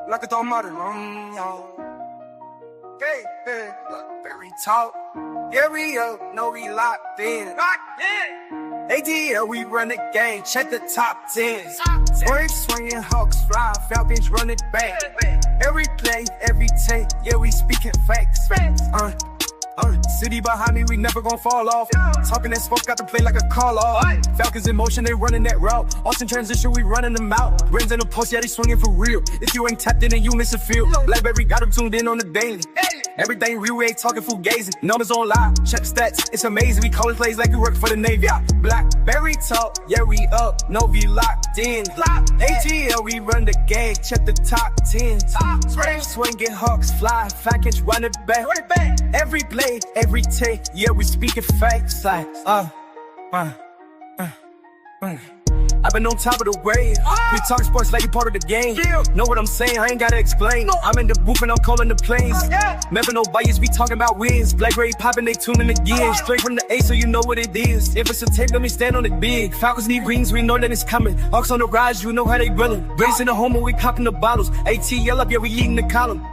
like a tomate. Hey, hey, Blakberry talk. Yeah, we up, no, we locked in. ATL, we run the game, check the top 10. Waves swinging, hawks fly, Falcons run it back. Every play, every take, yeah, we speaking facts. City behind me, we never gon' fall off. Talking that smoke, got to play like a call off. Falcons in motion, they running that route. Austin transition, we running them out. Brains in the post, yeah, they swinging for real. If you ain't tapped in, then you miss a field. Blakberry got them tuned in on the daily. Everything real, we ain't talking fugazi. Numbers on live, check stats, it's amazing. We calling plays like we work for the Navy. Blakberry talk, yeah, we up, no, we locked in. ATL, we run the game, check the top 10. Swinging, hawks fly, Falcons run it back. Every play, every take, yeah, we speaking facts. Like, I've been on top of the wave. We talk sports like you part of the game. Know what I'm saying? I ain't gotta explain. I'm in the booth and I'm calling the planes. Never no bias, we talking about wins. Blakberry popping, they tuning again. Straight from the A, so you know what it is. If it's a tape, let me stand on it big. Falcons need rings, we know that it's coming. Hawks on the rise, you know how they grilling. Brace in the home, we popping the bottles. ATL up, yeah, we eating the column.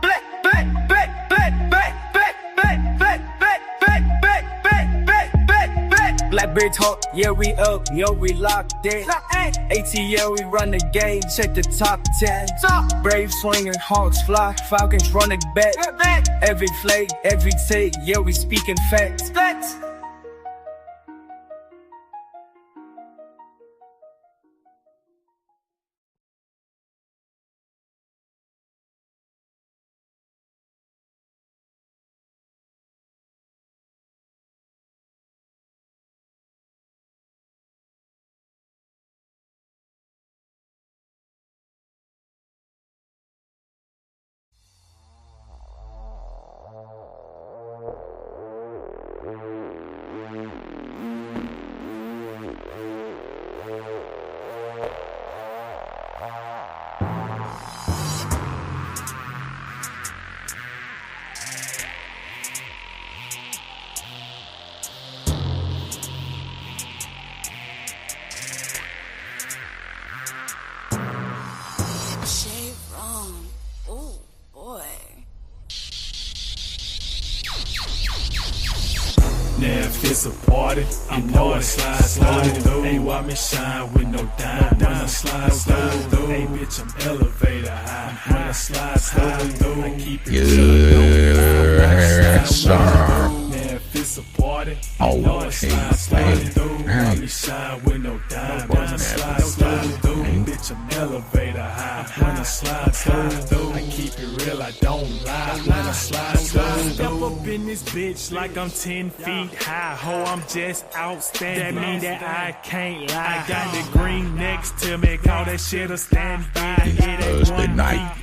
Blakberry talk, yeah, we up, yo, we locked in. ATL, we run the game, check the top 10. Brave swinging, hawks fly, Falcons running back. Every play, every take, yeah, we speaking facts. Now if it's a party, I know I slide through. Ain't why me shine with no dime when I slide through. Hey bitch, I'm elevator high when I slide through. I keep it Yes, sir. Now if it's a party, I know I slide through. Why me shine with no dime when I slide through. Bitch, I'm elevator high when I slide through. I keep it real, I don't lie when I slide through. Step up in this bitch like I'm 10 feet high. Ho, I'm just outstanding. That mean that I can't lie. I got the green next to me, call that shit a standby. Thursday night,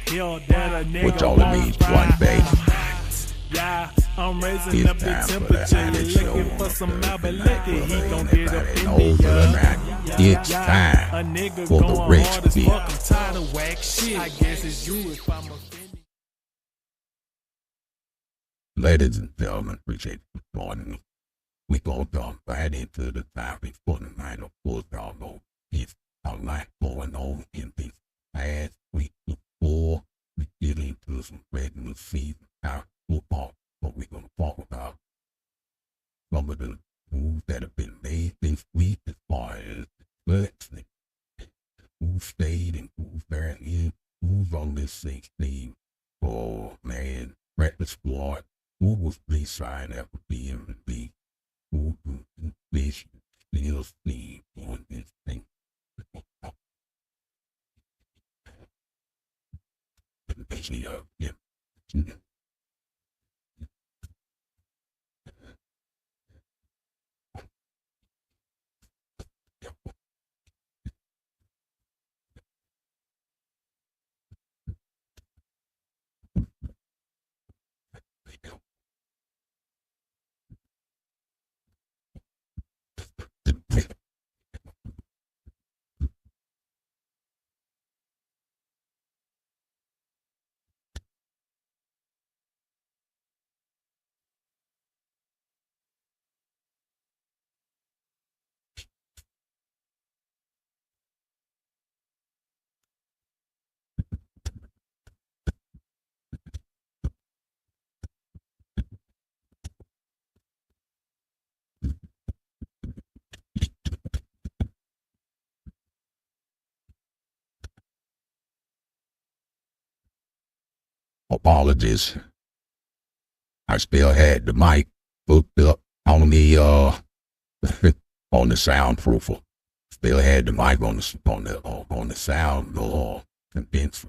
which only means one baby. Yeah, I'm raising up the temperature. You're looking for some Malbaliki. He gon' get up in the It's time for the rich bitch. I'm tired of whack shit. I guess it's you if I'm offended. Ladies and gentlemen, appreciate you joining us. We go jump right into the topic for the night. Of course, y'all know it's a lot going on in this past week before we get into some regular season football. But we're going to talk about some of the moves that have been made this week as far as flexing, who stayed and who's there is, who's on this 16. Oh man, practice squad, who was they trying after BM&B, who fish still see on this thing. Yeah. apologies. I still had the mic hooked up on the on the soundproofer. Still had the mic on the sound condenser.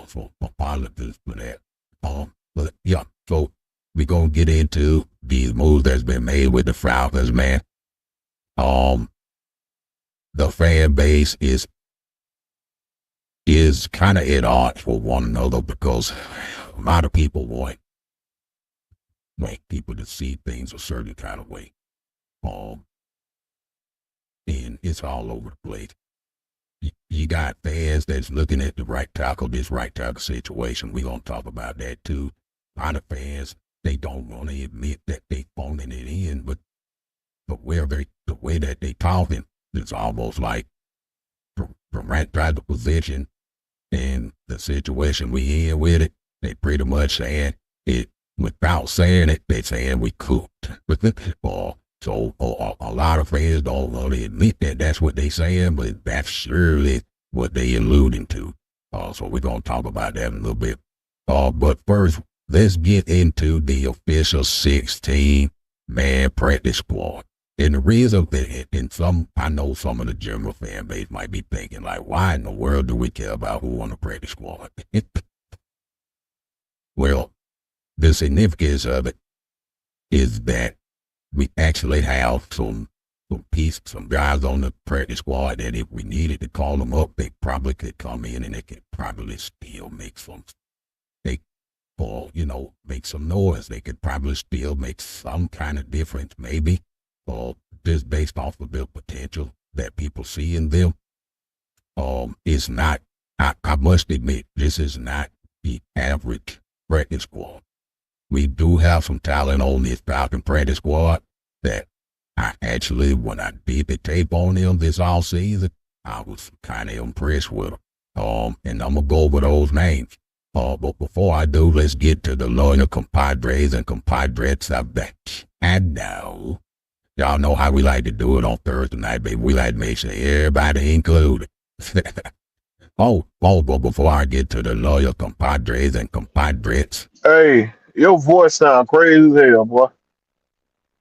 So apologies for that. But yeah, so we're gonna get into these moves that's been made with the Falcons, man. The fan base is kind of at odds with one another because a lot of people want people to see things a certain kind of way. And it's all over the place. You got fans that's looking at the this right tackle situation. We're going to talk about that too. A lot of fans, they don't want to admit that they phoning it in, but the way that they talking, it's almost like from right side of the position and the situation we in with it, they pretty much saying it without saying it, they saying we cooked. So a lot of fans don't want to admit that that's what they saying, but that's surely what they alluding to. So we're going to talk about that in a little bit. But first, let's get into the official 16-man practice squad. And the reason that, I know some of the general fan base might be thinking, like, why in the world do we care about who on the practice squad? Well, the significance of it is that we actually have some guys on the practice squad that if we needed to call them up, they probably could come in and they could probably still make some noise. They could probably still make some kind of difference, maybe, just based off of the potential that people see in them. It's not, I must admit, this is not the average practice squad. We do have some talent on this Falcon practice squad that I actually, when I did the tape on them this all season, I was kind of impressed with them. And I'm going to go over those names. But before I do, let's get to the loyal compadres and compadres of the shadow. Y'all know how we like to do it on Thursday night, baby. We like to make sure everybody included. But before I get to the loyal compadres and compadres. Hey, your voice sound crazy as hell, boy.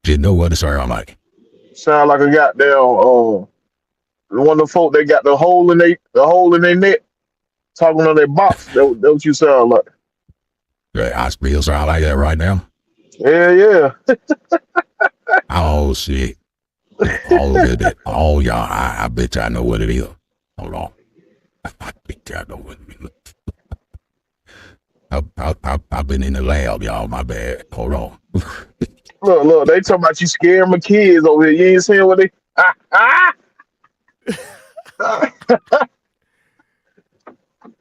You know what it sound like? Sound like a goddamn one of the folk they got the hole in their neck talking on their box. That what you sound like. Yeah, I still sound like that right now. Yeah. Oh shit. All of it. Oh y'all, I bet y'all know what it is. Hold on. I bet y'all know what it is. I've been in the lab, y'all. My bad. Hold on. Look, they talking about you scaring my kids over here. You ain't seeing what they All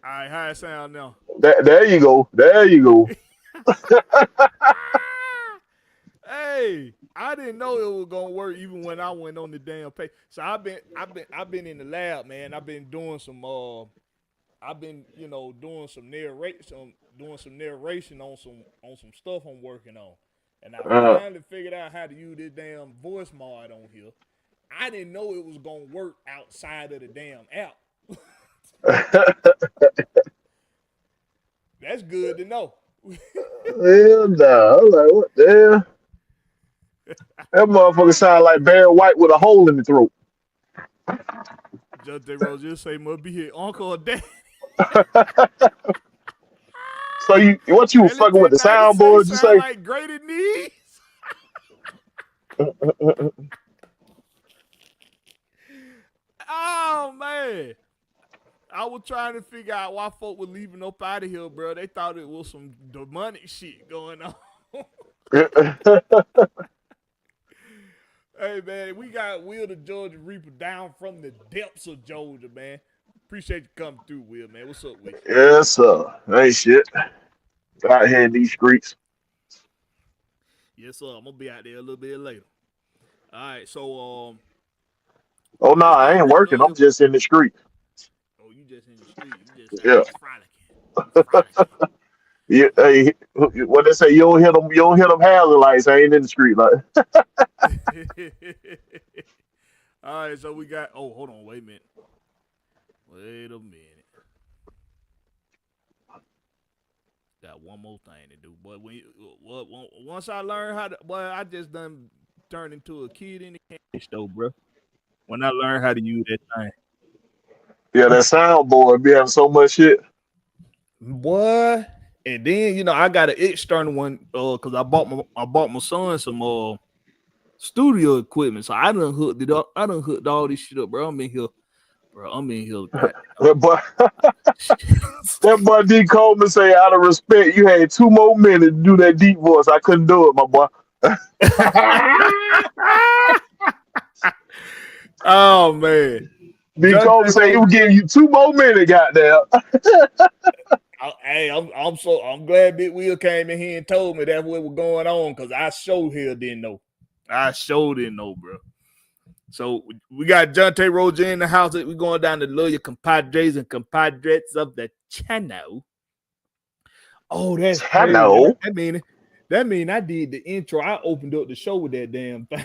right, how it sound now? There you go. Hey, I didn't know it was gonna work even when I went on the damn page. So I've been in the lab, man. I've been doing some doing some narration on some stuff I'm working on. And I finally figured out how to use this damn voice mod on here. I didn't know it was gonna work outside of the damn app. That's good to know. Hell no. I'm like, what the hell? That motherfucker sound like Barry White with a hole in the throat. Just Rose just say must be his uncle or dad. So what you was fucking with the soundboard? You say like graded knees. Oh man, I was trying to figure out why folk were leaving up out of here, bro. They thought it was some demonic shit going on. Hey man, we got Will the Georgia Reaper down from the depths of Georgia, man. Appreciate you coming through, Will, man. What's up with you? yes, sir. Ain't shit. Out here in these streets. Yes, sir. I'm gonna be out there a little bit later. All right, so Oh no, I ain't working. I'm just in the street. Oh, you just in the street. You just Yeah. frolicking. Yeah, hey, what they say, you don't hear them hazard lights. I ain't in the street like. All right, so we got. Oh, hold on, wait a minute. Got one more thing to do, but once I learn how to, boy, I just done turned into a kid in the candy store, bro. When I learned how to use that thing, Yeah, that soundboard be having so much shit. boy. And then I got an external one, cause I bought my son some studio equipment, so I done hooked it up. I done hooked all this shit up, bro. I'm in here, goddamn. That boy, that boy D. Coleman say, out of respect, you had 2 more minutes to do that deep voice. I couldn't do it, my boy. Oh man. D. Coleman say he was giving you 2 more minutes, goddamn. Hey, I'm glad Big Will came in here and told me that's what was going on, because I sure hell didn't know. I sure didn't know, bro. So we got Jonte Roger in the house. We're going down to love your compadres and compadres of the channel. Oh, that's channel. That mean I did the intro. I opened up the show with that damn thing.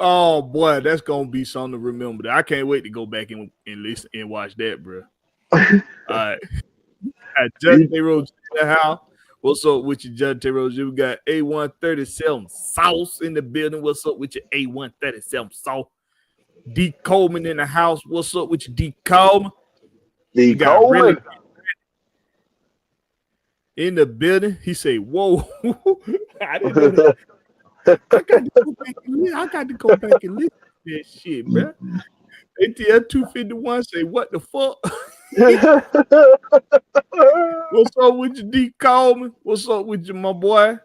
Oh boy, that's gonna be something to remember. I can't wait to go back and listen and watch that, bro. All right, Jonte Roger in the house. What's up with you, Jonte Roger? We got A137 Sauce in the building. What's up with your A137 Sauce? D. Coleman in the house. What's up with you, D. Coleman? D. Coleman in the building. He say, "Whoa!" I didn't know that. I got to go back and listen to that shit, bro. ATL 251 say, "What the fuck?" What's up with you, D. Coleman? What's up with you, my boy?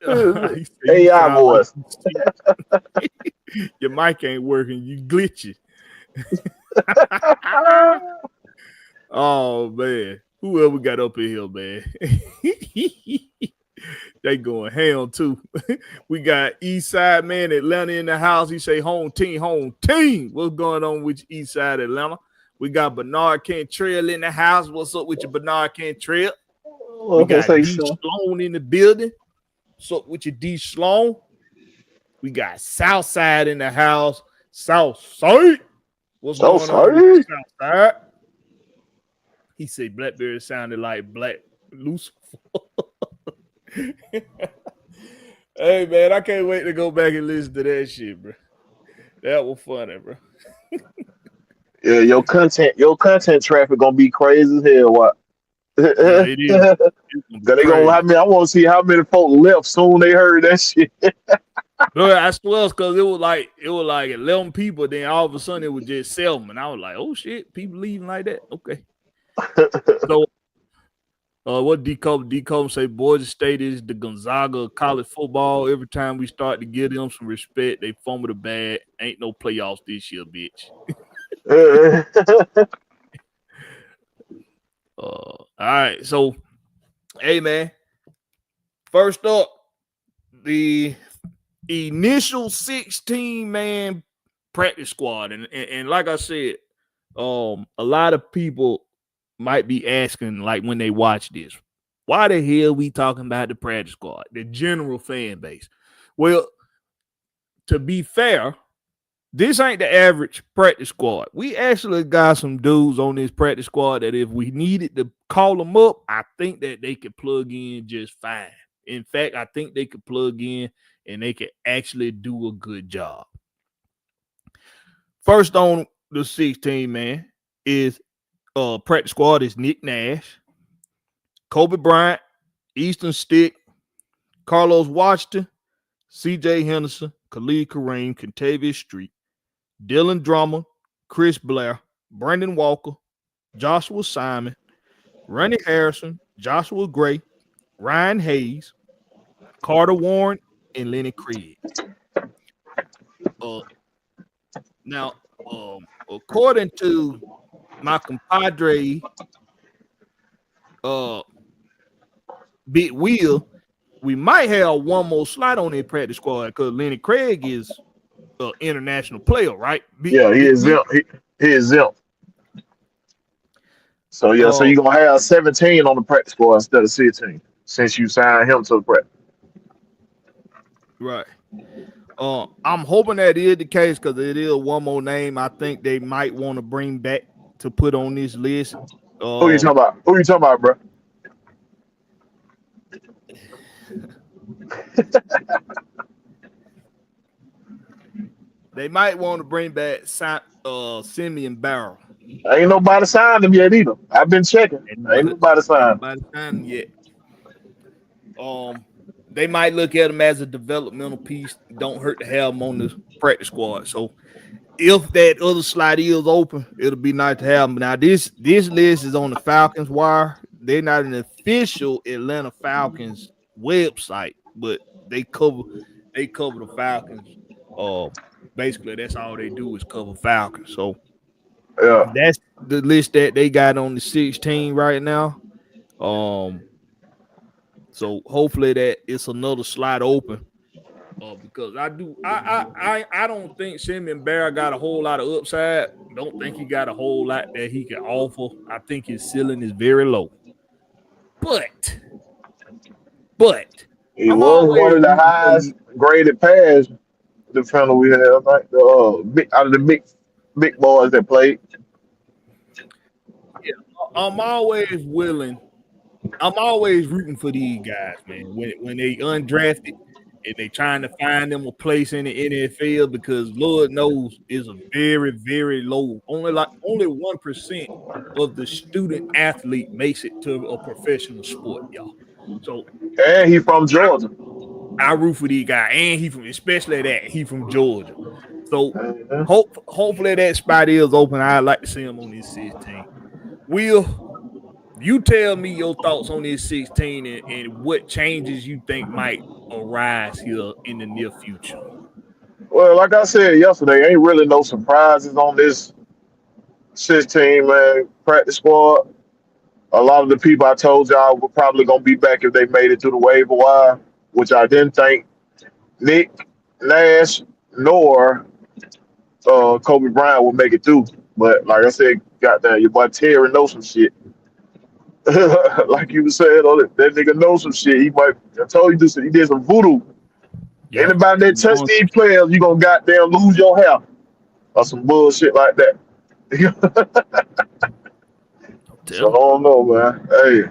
AI voice. Your mic ain't working. You glitchy. Oh man, who else we got up in here, man? They going ham too. We got East Side man Atlanta in the house. He say home team. What's going on with you, East Side Atlanta? We got Bernard Cantrell in the house. What's up with you, Bernard Cantrell? We got D. Sloan in the building. What's up with you, D. Sloan? We got Southside in the house. Southside. What's going on with Southside? He said Blakberry sounded like Black Lucifer. Hey man, I can't wait to go back and listen to that shit, bro. That was funny, bro. Yeah, your content traffic gonna be crazy as hell. What? Yeah, it is. They gonna I want to see how many folks left soon they heard that shit. Bro, I swear, because it was like 11 people. Then all of a sudden it was just 7, and I was like, "Oh shit, people leaving like that." Okay. So, what D. Coleman say? Boise State is the Gonzaga of college football. Every time we start to give them some respect, they fumble the bag. Ain't no playoffs this year, bitch. All right, so hey man, first up, the initial 16-man practice squad, and like I said, a lot of people might be asking, like when they watch this, why the hell we talking about the practice squad, the general fan base? Well, to be fair, this ain't the average practice squad. We actually got some dudes on this practice squad that if we needed to call them up, I think that they could plug in just fine. In fact, I think they could plug in and they could actually do a good job. First on the 16 man is practice squad is Nick Nash, Kobe Bryant, Easton Stick, Carlos Washington, C.J. Henderson, Khalid Kareem, Contavious Street, Dylan Drummond, Chris Blair, Brandon Walker, Joshua Simon, Ronnie Harrison, Joshua Gray, Ryan Hayes, Carter Warren, and Lenny Craig. Now, according to my compadre, Big Will, we might have one more slot on that practice squad because Lenny Craig is an international player, right? He is exempt. He is exempt. So yeah, so you're gonna have 17 on the practice squad instead of 16 since you signed him to the practice. Right. I'm hoping that is the case because it is one more name I think they might want to bring back to put on this list. Who you talking about? Who you talking about, bro? They might want to bring back Simeon Barrow. Ain't nobody signed him yet either. I've been checking. Ain't nobody signed. Nobody signed him yet. They might look at him as a developmental piece. Don't hurt to have him on the practice squad. So if that other slot is open, it'll be nice to have him. Now this list is on the Falcons wire. They're not an official Atlanta Falcons website, but they cover the Falcons. Basically that's all they do is cover Falcons. So Yeah. that's the list that they got on the 16 right now. So hopefully that it's another slot open. Because I don't think Simeon Barrow got a whole lot of upside. Don't think he got a whole lot that he can offer. I think his ceiling is very low. But He I'm was always one of the highest graded pass defender we had. I think out of the big boys that played. Yeah, I'm always rooting for these guys, man. When they undrafted and they trying to find them a place in the NFL, because Lord knows is a very, very low. Only 1% of the student athlete makes it to a professional sport, y'all. So And he from Georgia. I root for these guys, and he from Georgia. So hopefully that spot is open. I'd like to see him on this 16. Will you tell me your thoughts on this 16 and what changes you think might arise here in the near future? Well, like I said yesterday, ain't really no surprises on this 16 man practice squad. A lot of the people I told y'all were probably gonna be back if they made it through the waiver wire, which I didn't think Nick Nash nor Kobe Bryant would make it through. But like I said, goddamn, your boy Terry knows some shit. Like you were saying, that nigga knows some shit. I told you this, he did some voodoo. Yeah. Anybody that touch these players, you gonna goddamn lose your hair or some bullshit like that. So I don't know, man. Hey,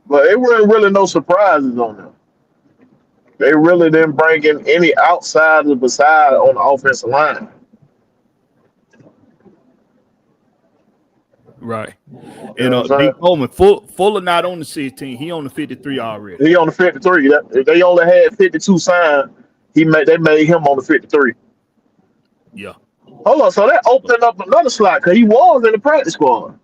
but it weren't really no surprises on them. They really didn't bring in any outsiders beside on the offensive line. Right. And D. Coleman, Fuller not on the 16. He on the 53 already. He on the 53. If they only had 52 signed, they made him on the 53. Yeah. Hold on. So that opened up another slot because he was in the practice squad.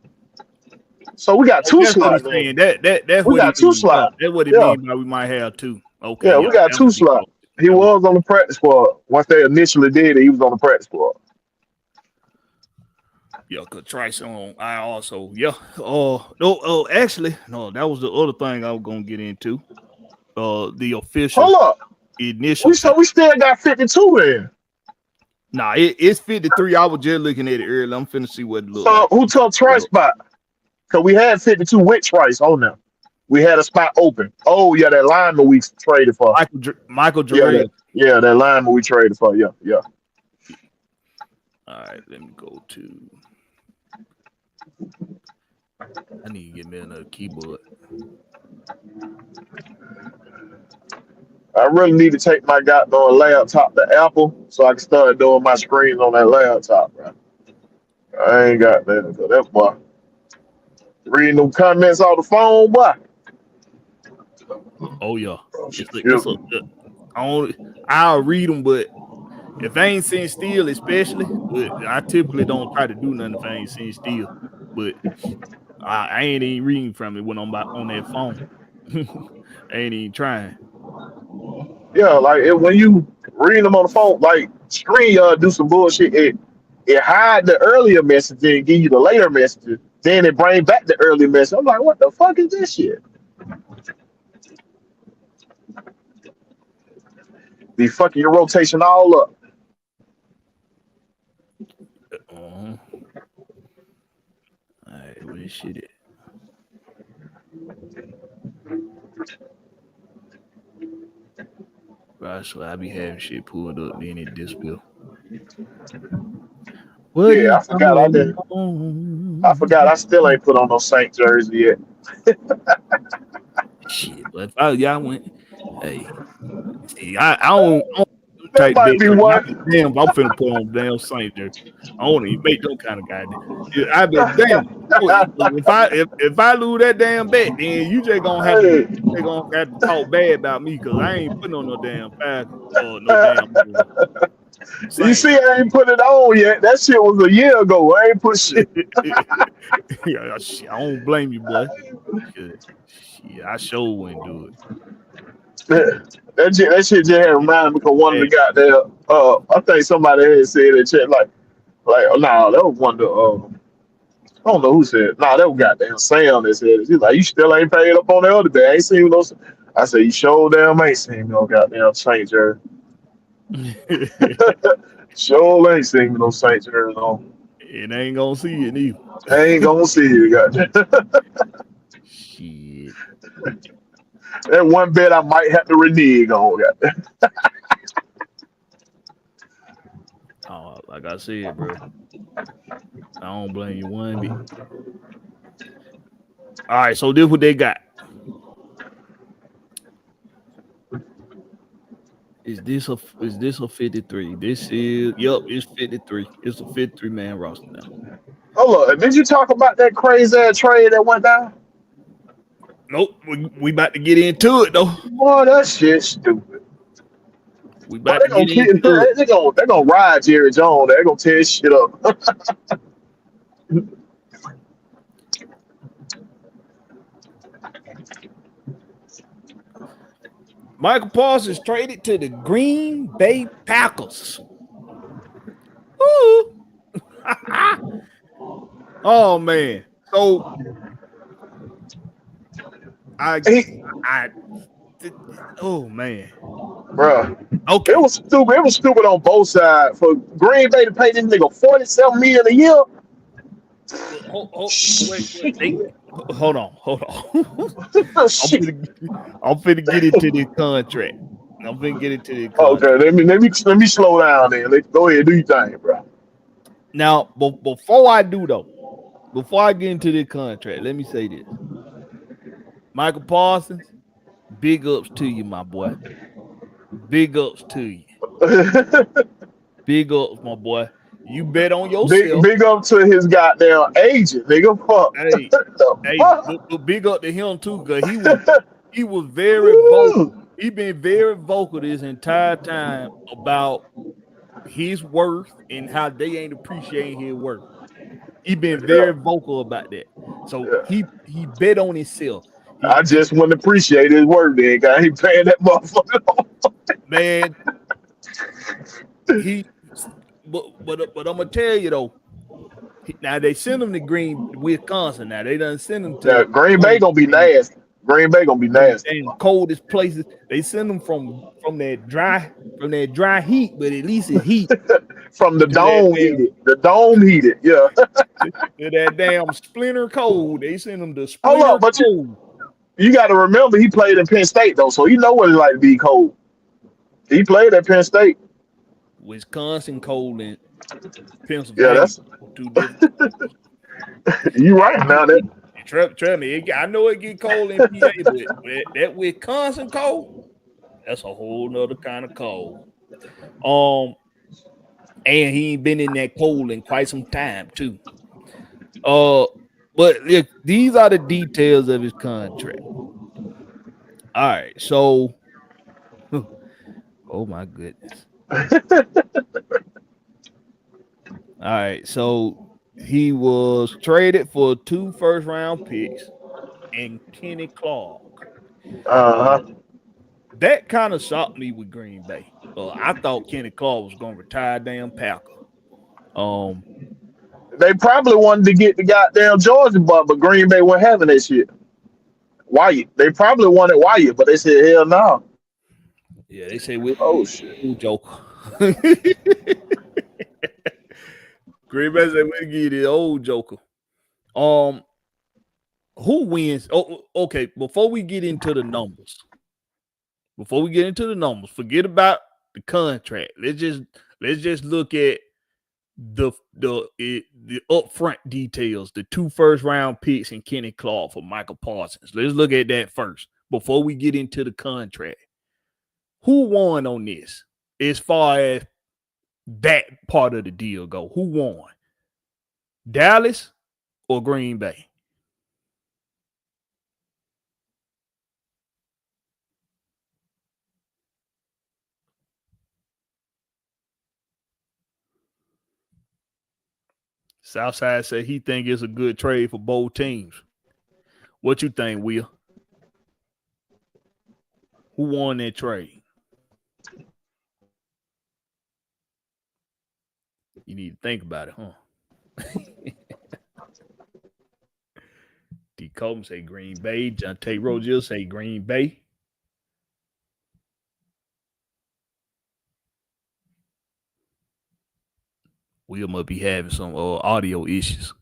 So we got two slots. That's we got two slots. That's what it means by we might have two. Okay. Yeah, we got two slots. He was on the practice squad. Once they initially did it, he was on the practice squad. Yeah, because Trice on I also, yeah. Actually, no, that was the other thing I was gonna get into. The official hold up. Initial. We still got 52 there. Nah, it's 53. I was just looking at it earlier. I'm finna see what it looks like. Who took Trice spot? Because we had 52 with Trice on them. We had a spot open. Oh, yeah, that lineman we traded for. Michael Jarrell. Yeah, that lineman we traded for. Yeah. All right, let me go to. I need to get me another keyboard. I really need to take my goddamn laptop to Apple so I can start doing my screens on that laptop, bro. I ain't got that. So that boy. Reading them comments off the phone, boy. Oh, yeah. I'll read them, but if I ain't sitting still, especially, but I typically don't try to do nothing if I ain't sitting still. But I ain't even reading from it when I'm on that phone. I ain't even trying. Yeah, like when you read them on the phone, like StreamYard do some bullshit. It hide the earlier message and give you the later messages. Then it bring back the earlier message. I'm like, what the fuck is this shit? Be fucking your rotation all up. All right, where this shit at? Right, so I be having shit pulled up, then it disappear. What Yeah, is I forgot I did. I forgot I still ain't put on no Saint jersey yet. Shit, but if y'all went, hey, see, I don't That type might big. be I one. be damn, I'm finna put on damn Saint jersey. I don't even make them kind of goddamn. Yeah, I be damn. If I lose that damn bet, then you just gonna have to Hey. talk bad about me because I ain't putting on no damn Falcon or no damn You Saint. see, I ain't put it on yet. That shit was a year ago. I ain't put shit. Yeah, shit, I don't blame you, boy. Shit, I sure wouldn't do it. That shit just had reminded me because one of Hey, the goddamn I think somebody had said that shit like oh, nah, that was one of the I don't know who said it. Nah, that was goddamn Sam that said it. He's like, you still ain't paid up on the other day. I ain't seen no. I said, you sure damn ain't seen no goddamn Saint jersey. Sure ain't seen no Saint jersey on. it ain't gonna see it either. I ain't gonna see you, goddamn. Shit. That one bet I might have to renege on, goddamn. Oh, like I said, bro, I don't blame you one bit. All right, so this what they got. Is this a 53? This is it's 53. It's a 53-man roster now. Hold up, did you talk about that crazy ass trade that went down? Nope, we about to get into it though. Boy, that shit stupid. We But about to get into it. they gonna ride Jerry Jones. They gonna tear his shit up. Michael Parsons traded to the Green Bay Packers. Ooh. Oh man. So oh man. Bruh. It Okay. was stupid. It was stupid on both sides. For Green Bay to pay this nigga $47 million a year. Wait. Hold on. Shit. I'm finna get into this contract. Okay, let me slow down then. Go ahead, do your thing, bro. Now, before I do though, before I get into this contract, let me say this. Michael Parsons, big ups to you, my boy. Big ups to you. Big ups, my boy. You bet on yourself. big up to his goddamn agent, nigga. Fuck. Hey, but big up to him too, because he was very vocal. Woo. He been very vocal this entire time about his worth and how they ain't appreciating his worth. He been very Yeah. vocal about that. So Yeah. he bet on himself. I just wouldn't appreciate his work then, guy. He paying that motherfucker. Man, but I'm gonna tell you though. Now they send him to Wisconsin. Now they done send him Now, to Green one Bay of gonna be the nasty. Green Bay gonna be nasty. coldest places. They send them from that dry heat, but at least it's heat From the to that dome damn heated. The dome heated, yeah. to that damn splinter cold. They send them to Hold splinter up, but cold. you got to remember he played in Penn State though, so you know what it's like to be cold. He played at Penn State. Wisconsin cold and Yeah, Pennsylvania that's two different. you right now. That Trust me, I know it get cold in PA, but that Wisconsin cold, that's a whole nother kind of cold. And he ain't been in that cold in quite some time too. But look, these are the details of his contract. All right, so oh my goodness. All right, so he was traded for 2 first-round picks and Kenny Clark. uh-huh. That kind of shocked me with Green Bay. I thought Kenny Clark was gonna retire damn Packer. They probably wanted to get the goddamn Georgia but Green Bay wasn't having that shit. Wyatt. They probably wanted Wyatt, but they said hell no. Yeah, they say we're Oh shit. Joker. Green Bay said we'll get the old Joker. Who wins? Oh, okay. Before we get into the numbers, forget about the contract. Let's just look at the upfront details, the 2 first-round picks and Kenny Clark for Micah Parsons. Let's look at that first before we get into the contract. Who won on this as far as that part of the deal go? Who won? Dallas or Green Bay? Southside said he think it's a good trade for both teams. What you think, Will? Who won that trade? You need to think about it, huh? D. Colton say Green Bay. John Tate Rozier say Green Bay. Will must be having some audio issues.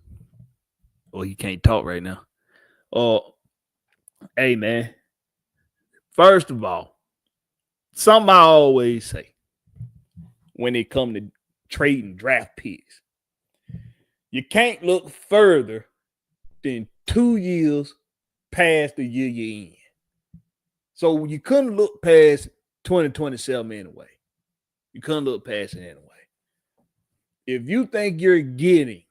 Or he can't talk right now. Hey, man. First of all, something I always say when it comes to trading draft picks, you can't look further than 2 years past the year you're in. So you couldn't look past 2027 anyway. You couldn't look past it anyway. If you think you're getting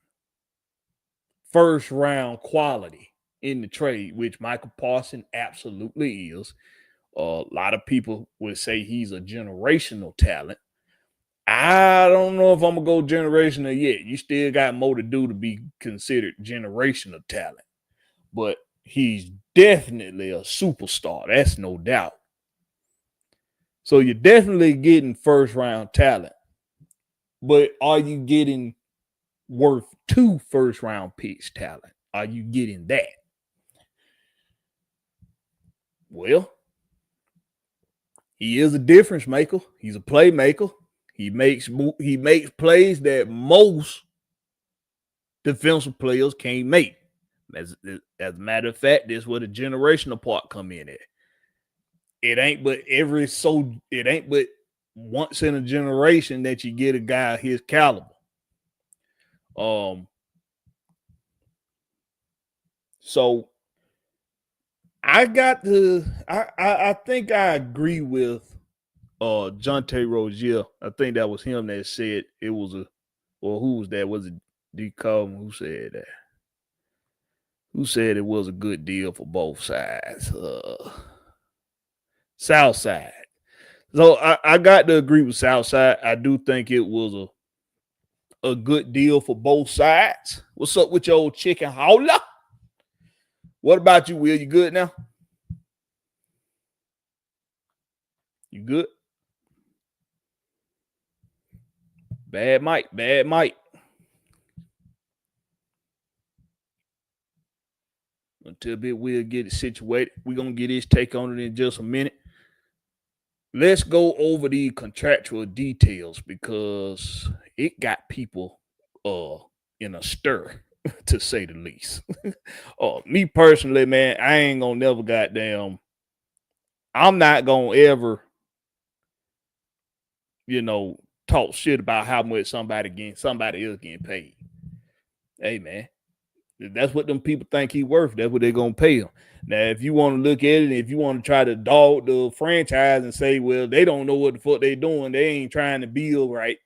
first round quality in the trade, which Michael Parsons absolutely is, a lot of people would say he's a generational talent. I don't know if I'm going to go generational yet. You still got more to do to be considered generational talent. But he's definitely a superstar. That's no doubt. So you're definitely getting first round talent. But are you getting worth 2 first round picks talent? Are you getting that? Well, he is a difference maker. He's a playmaker. He makes plays that most defensive players can't make. As a matter of fact, this is where the generational part come in at. It ain't but once in a generation that you get a guy his caliber. So I think I agree with Jonte Rozier. I think that was him that said it was who was that? Was it D. Coleman who said that? Who said it was a good deal for both sides? Southside. So I got to agree with Southside. I do think it was a good deal for both sides. What's up with your old chicken howler? What about you, Will? You good now? You good? Bad Mike. Until we'll get it situated. We're going to get his take on it in just a minute. Let's go over the contractual details because it got people in a stir, to say the least. Me personally, man, I ain't gonna never goddamn. I'm not gonna ever, talk shit about how much somebody else getting paid. Hey, man, that's what them people think he worth. That's what they're gonna pay him. Now, if you want to look at it, if you want to try to dog the franchise and say, well, they don't know what the fuck they're doing, they ain't trying to build right.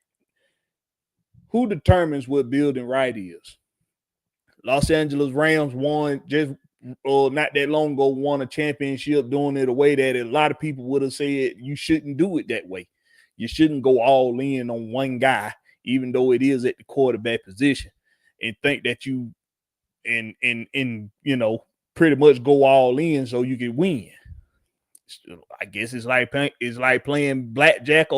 Who determines what building right is? Los Angeles Rams won just not that long ago, won a championship doing it a way that a lot of people would have said you shouldn't do it that way. You shouldn't go all in on one guy, even though it is at the quarterback position, and think that you pretty much go all in so you can win. I guess it's like playing blackjack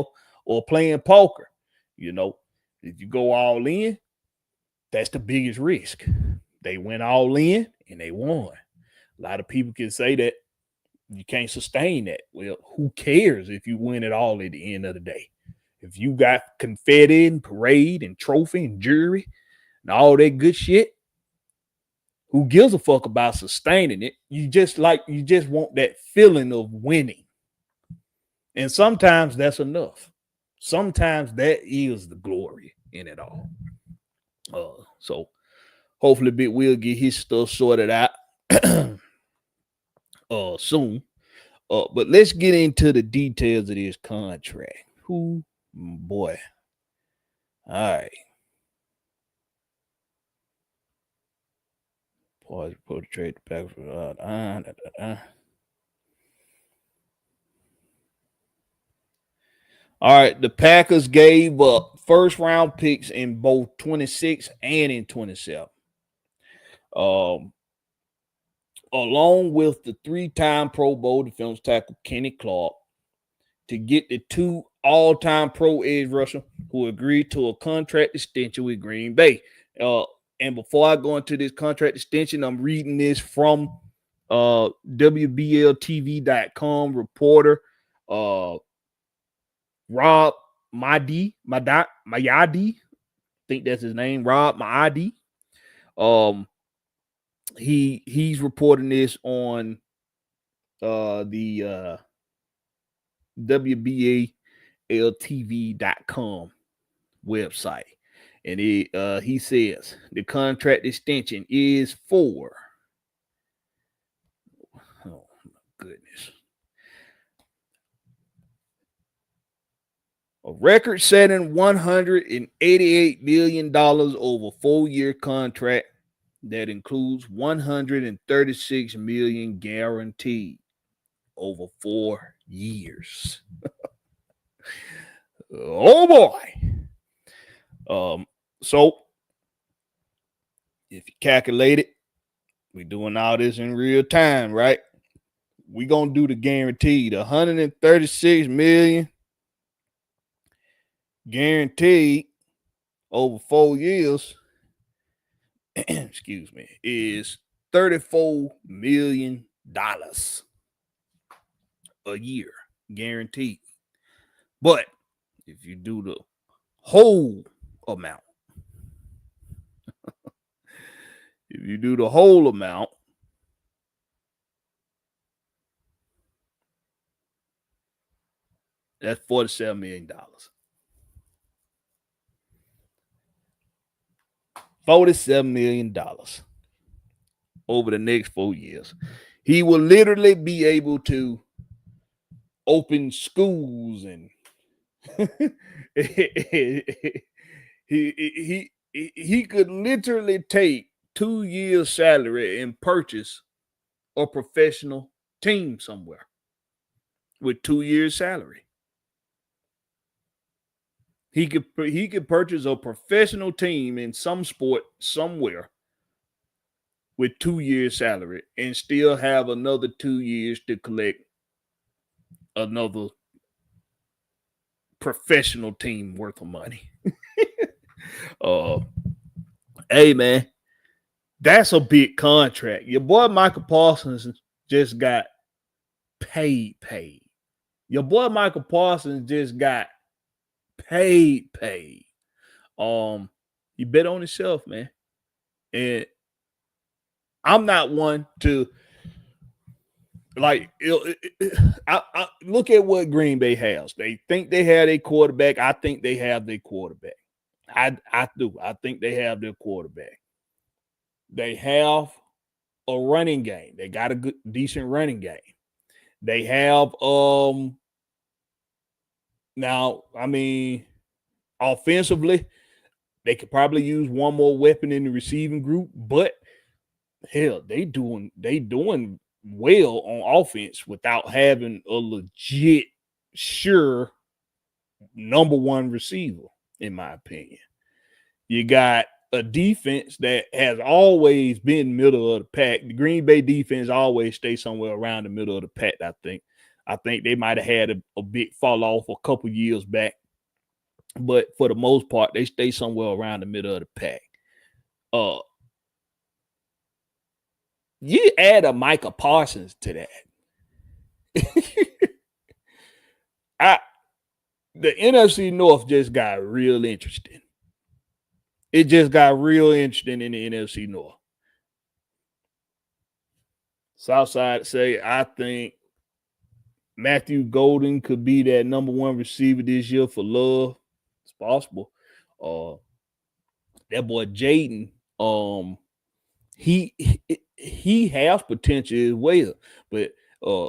or playing poker. If you go all in, that's the biggest risk. They went all in and they won. A lot of people can say that you can't sustain that. Well, who cares if you win it all at the end of the day? If you got confetti and parade and trophy and jury and all that good shit, who gives a fuck about sustaining it? You just want that feeling of winning. And sometimes that's enough. Sometimes that is the glory in it all. So hopefully Big Will get his stuff sorted out soon. But let's get into the details of this contract. Boy. All right. Pause, trade the back. All right, the Packers gave up first round picks in both 26 and in 27. Along with the 3-time Pro Bowl defensive tackle Kenny Clark, to get the 2 all-time pro edge rusher who agreed to a contract extension with Green Bay. And before I go into this contract extension, I'm reading this from WBLTV.com reporter Rob Mayadi, I think that's his name, Rob Mayadi. He's reporting this on the WBALTV.com website. And he says the contract extension is for, oh my goodness, a record-setting $188 million over 4-year contract that includes $136 million guaranteed over 4 years. Oh boy. So if you calculate it, we're doing all this in real time, right? We're gonna do the guaranteed $136 million guaranteed over 4 years. Excuse me, is $34 million a year guaranteed. But if you do the whole amount, that's $47 million. $47 million over the next 4 years. He will literally be able to open schools and he could literally take 2 years' salary and purchase a professional team somewhere with 2 years' salary. He could purchase a professional team in some sport somewhere with 2 years' salary and still have another 2 years to collect another professional team worth of money. Hey man, that's a big contract. Your boy Micah Parsons just got paid. Your boy Micah Parsons just got paid. You bet on yourself, man. And I'm not one to like. I look at what Green Bay has. They think they have a quarterback. I think they have their quarterback. I do. I think they have their quarterback. They have a running game. They got a good, decent running game. They have now, I mean, offensively, they could probably use one more weapon in the receiving group, but hell, they doing well on offense without having a legit, sure number one receiver, in my opinion. You got a defense that has always been middle of the pack. The Green Bay defense always stays somewhere around the middle of the pack, I think. I think they might have had a big fall off a couple years back. But for the most part, they stay somewhere around the middle of the pack. You add a Micah Parsons to that. The NFC North just got real interesting. It just got real interesting in the NFC North. Southside say, I think Matthew Golden could be that number one receiver this year for Love. It's possible. that boy Jaden, he has potential as well, but a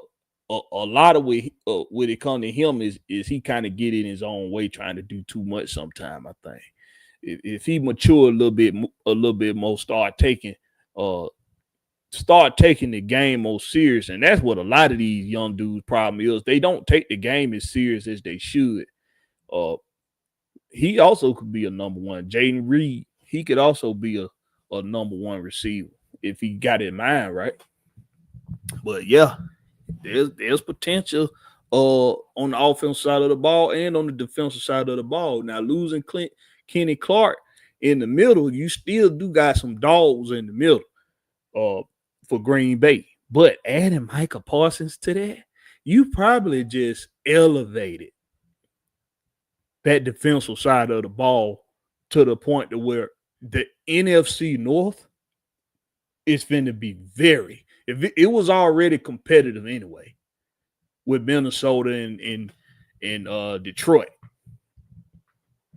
lot of when it comes to him is he kind of get in his own way, trying to do too much sometime. I think if he mature a little bit more, start taking the game more serious, and that's what a lot of these young dudes' problem is. They don't take the game as serious as they should. He also could be a number one. Jaden Reed, he could also be a number one receiver if he got it in mind, right? But yeah, there's potential on the offensive side of the ball and on the defensive side of the ball. Now, losing Kenny Clark in the middle, you still do got some dogs in the middle for Green Bay. But adding Micah Parsons to that, you probably just elevated that defensive side of the ball to the point to where the NFC North is going to be very, if it was already competitive anyway with Minnesota and Detroit.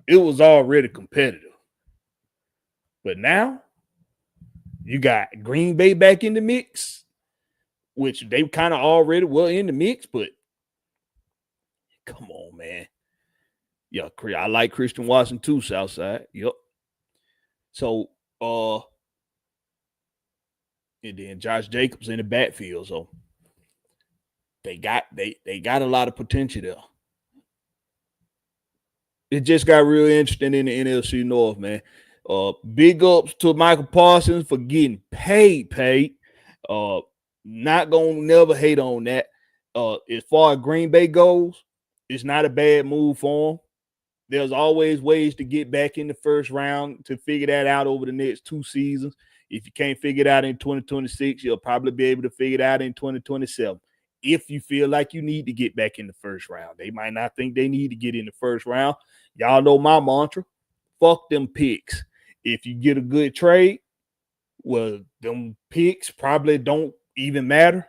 It was already competitive. But now you got Green Bay back in the mix, which they kind of already were in the mix, but come on, man. Yeah, I like Christian Watson too, Southside. Yep. So, and then Josh Jacobs in the backfield. So they got a lot of potential there. It just got real interesting in the NFC North, man. Big ups to Michael Parsons for getting paid. Not gonna never hate on that. As far as Green Bay goes, it's not a bad move for him. There's always ways to get back in the first round to figure that out over the next 2 seasons. If you can't figure it out in 2026, you'll probably be able to figure it out in 2027. If you feel like you need to get back in the first round, they might not think they need to get in the first round. Y'all know my mantra. Fuck them picks. If you get a good trade, well, them picks probably don't even matter.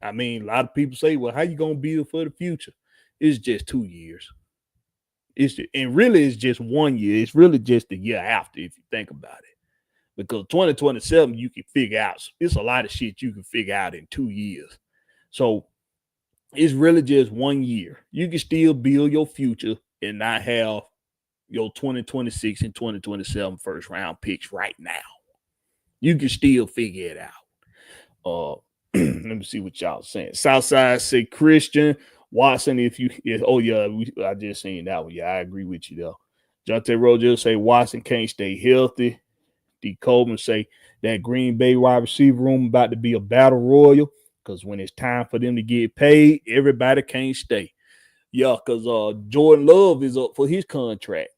I mean, a lot of people say, well, how you going to build for the future? It's just 2 years. And really it's just 1 year. It's really just the year after, if you think about it. Because 2027, you can figure out. It's a lot of shit you can figure out in 2 years. So it's really just 1 year. You can still build your future and not have your 2026 and 2027 first round picks right now. You can still figure it out. Let me see what y'all saying. Southside say Christian Watson. I just seen that one. Yeah, I agree with you though. Jonte Rogers say Watson can't stay healthy. D. Coleman say that Green Bay wide receiver room about to be a battle royal because when it's time for them to get paid, everybody can't stay. Yeah, because Jordan Love is up for his contract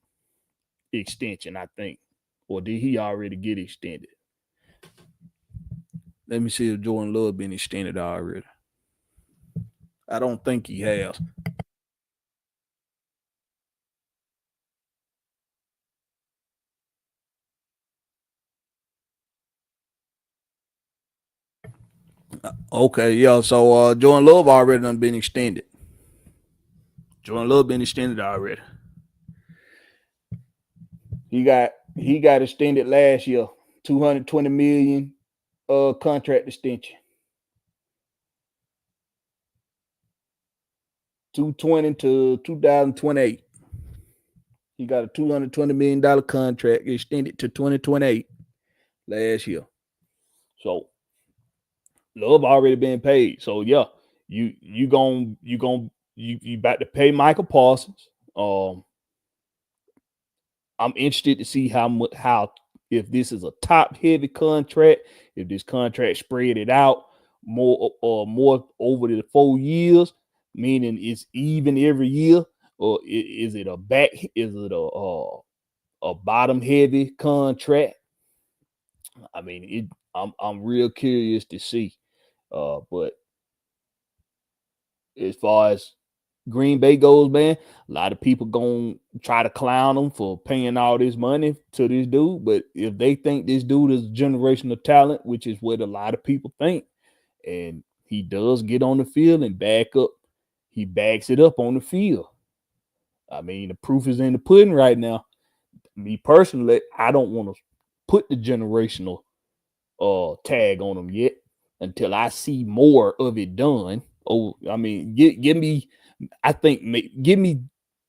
extension, I think. Or did he already get extended? Let me see if Jordan Love been extended already. I don't think he has. Okay, yeah. So Jordan Love already done been extended. Jordan Love been extended already. He got extended last year, $220 million contract extension. 220 to 2028. He got a $220 million contract extended to 2028 last year. So Love already been paid. So yeah, you about to pay Michael Parsons. I'm interested to see how if this is a top heavy contract, if this contract spread it out more over the 4 years, meaning it's even every year, or is it a bottom heavy contract? I mean, I'm real curious to see. But as far as Green Bay goes, man, a lot of people gonna try to clown them for paying all this money to this dude. But if they think this dude is generational talent, which is what a lot of people think, and he does get on the field and he backs it up on the field. I mean, the proof is in the pudding right now. me personally, I don't want to put the generational tag on them yet until I see more of it done. Oh, I mean, give me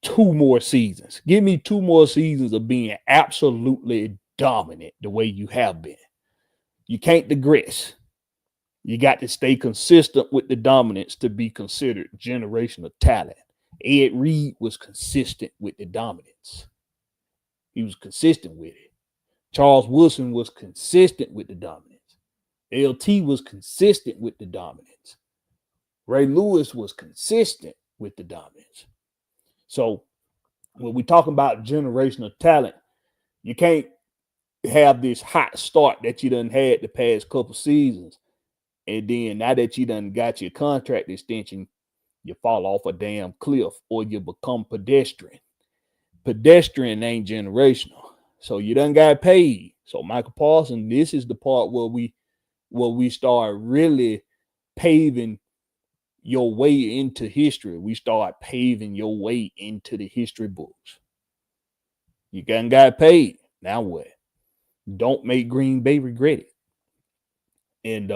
2 more seasons. Give me 2 more seasons of being absolutely dominant the way you have been. You can't digress. You got to stay consistent with the dominance to be considered generational talent. Ed Reed was consistent with the dominance. He was consistent with it. Charles Wilson was consistent with the dominance. LT was consistent with the dominance. Ray Lewis was consistent with the dominance. So when we talk about generational talent, you can't have this hot start that you done had the past couple seasons. And then now that you done got your contract extension, you fall off a damn cliff or you become pedestrian. Pedestrian ain't generational. So you done got paid. So Michael Parsons, this is the part where we start really paving your way into history. We start paving your way into the history books. You done got paid. Now what? Don't make Green Bay regret it. And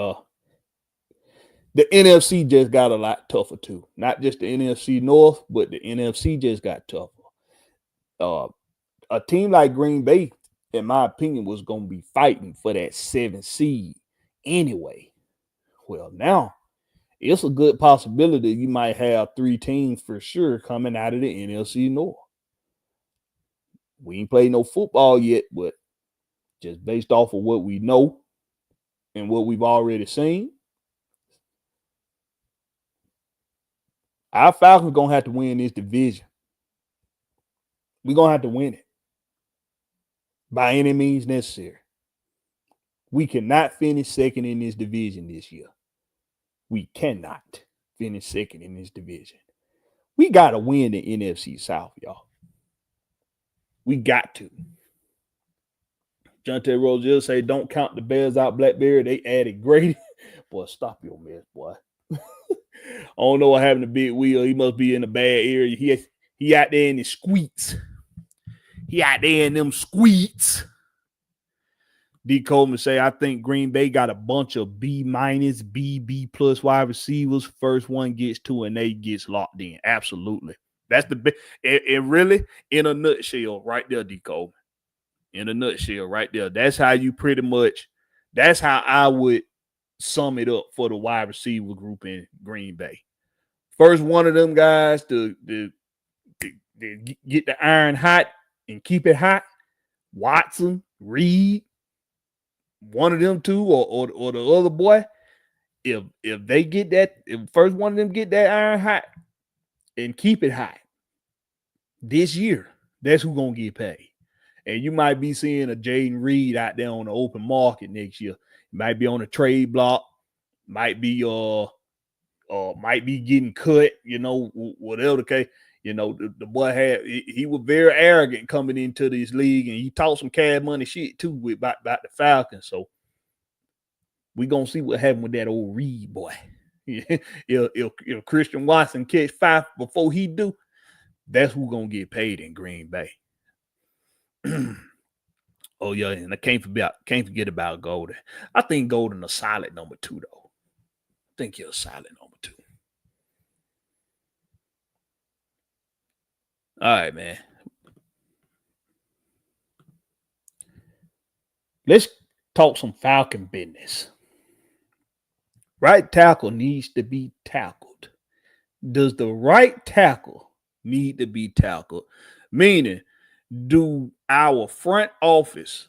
the NFC just got a lot tougher too. Not just the NFC North, but the NFC just got tougher. A team like Green Bay, in my opinion, was going to be fighting for that 7th seed anyway. Well, now it's a good possibility you might have 3 teams for sure coming out of the NFC North. We ain't played no football yet, but just based off of what we know and what we've already seen, our Falcons going to have to win this division. We're going to have to win it by any means necessary. We cannot finish second in this division this year. We cannot finish second in this division. We got to win the NFC South, y'all. We got to. Jonte Rosier say, don't count the Bears out, Blakberry. They added Grady. Boy, stop your mess, boy. I don't know what happened to Big Wheel. He must be in a bad area. He out there in the squeaks. He out there in them squeaks. D. Coleman say, I think Green Bay got a bunch of B-, B plus wide receivers. First one gets 2 and they gets locked in. Absolutely. That's the it really, in a nutshell, right there, D. Coleman. In a nutshell, right there. That's how you pretty much, that's how I would sum it up for the wide receiver group in Green Bay. First one of them guys to get the iron hot and keep it hot. Watson, Reed, one of them two, or the other boy. If they get that, if first one of them get that iron hot and keep it hot this year, that's who gonna get paid. And you might be seeing a Jaden Reed out there on the open market next year. Might be on a trade block, might be getting cut, whatever the case. The boy he was very arrogant coming into this league, and he talked some cash money shit too about the Falcons. So we gonna see what happened with that old Reed boy. If Christian Watson catch 5 before he do, that's who gonna get paid in Green Bay. Oh yeah, and I can't forget about Golden. I think Golden a solid number 2 though. I think you're a solid number 2. All right, man. Let's talk some Falcon business. Right tackle needs to be tackled. Does the right tackle need to be tackled? Meaning, do our front office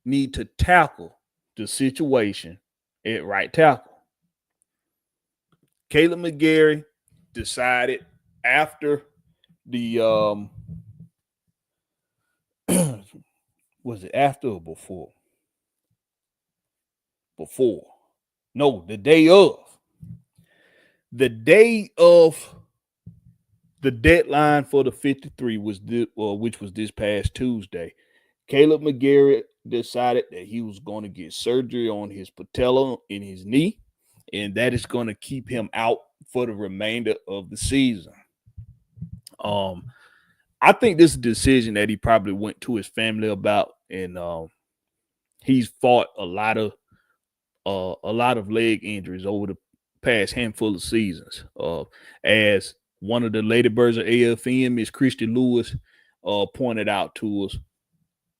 need to tackle the situation at right tackle? Caleb McGarry decided after the was it after or before? Before. No, the day of. The day of the deadline for the 53 was which was this past Tuesday. Caleb McGarry decided that he was going to get surgery on his patella in his knee, and that is going to keep him out for the remainder of the season. I think this is a decision that he probably went to his family about, and he's fought a lot of leg injuries over the past handful of seasons. As one of the ladybirds of AFM, Miss Christy Lewis, pointed out to us.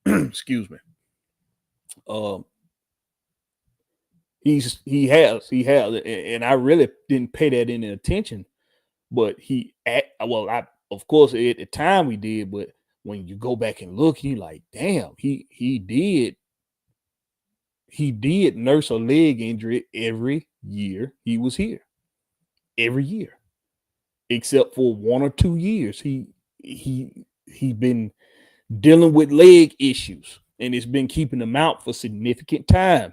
Excuse me. He has, and I really didn't pay that any attention, but of course at the time we did, but when you go back and look, you like, damn, he did nurse a leg injury every year he was here. Every year. Except for 1 or 2 years. He been dealing with leg issues, and it's been keeping him out for significant time.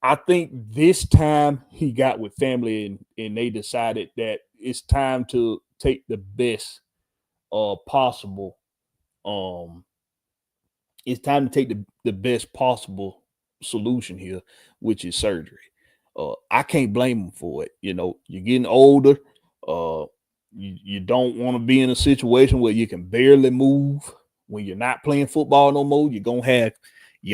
I think this time he got with family and they decided that it's time to take the best possible. It's time to take the best possible solution here, which is surgery. I can't blame him for it. You know, you're getting older. You don't want to be in a situation where you can barely move. When you're not playing football no more, you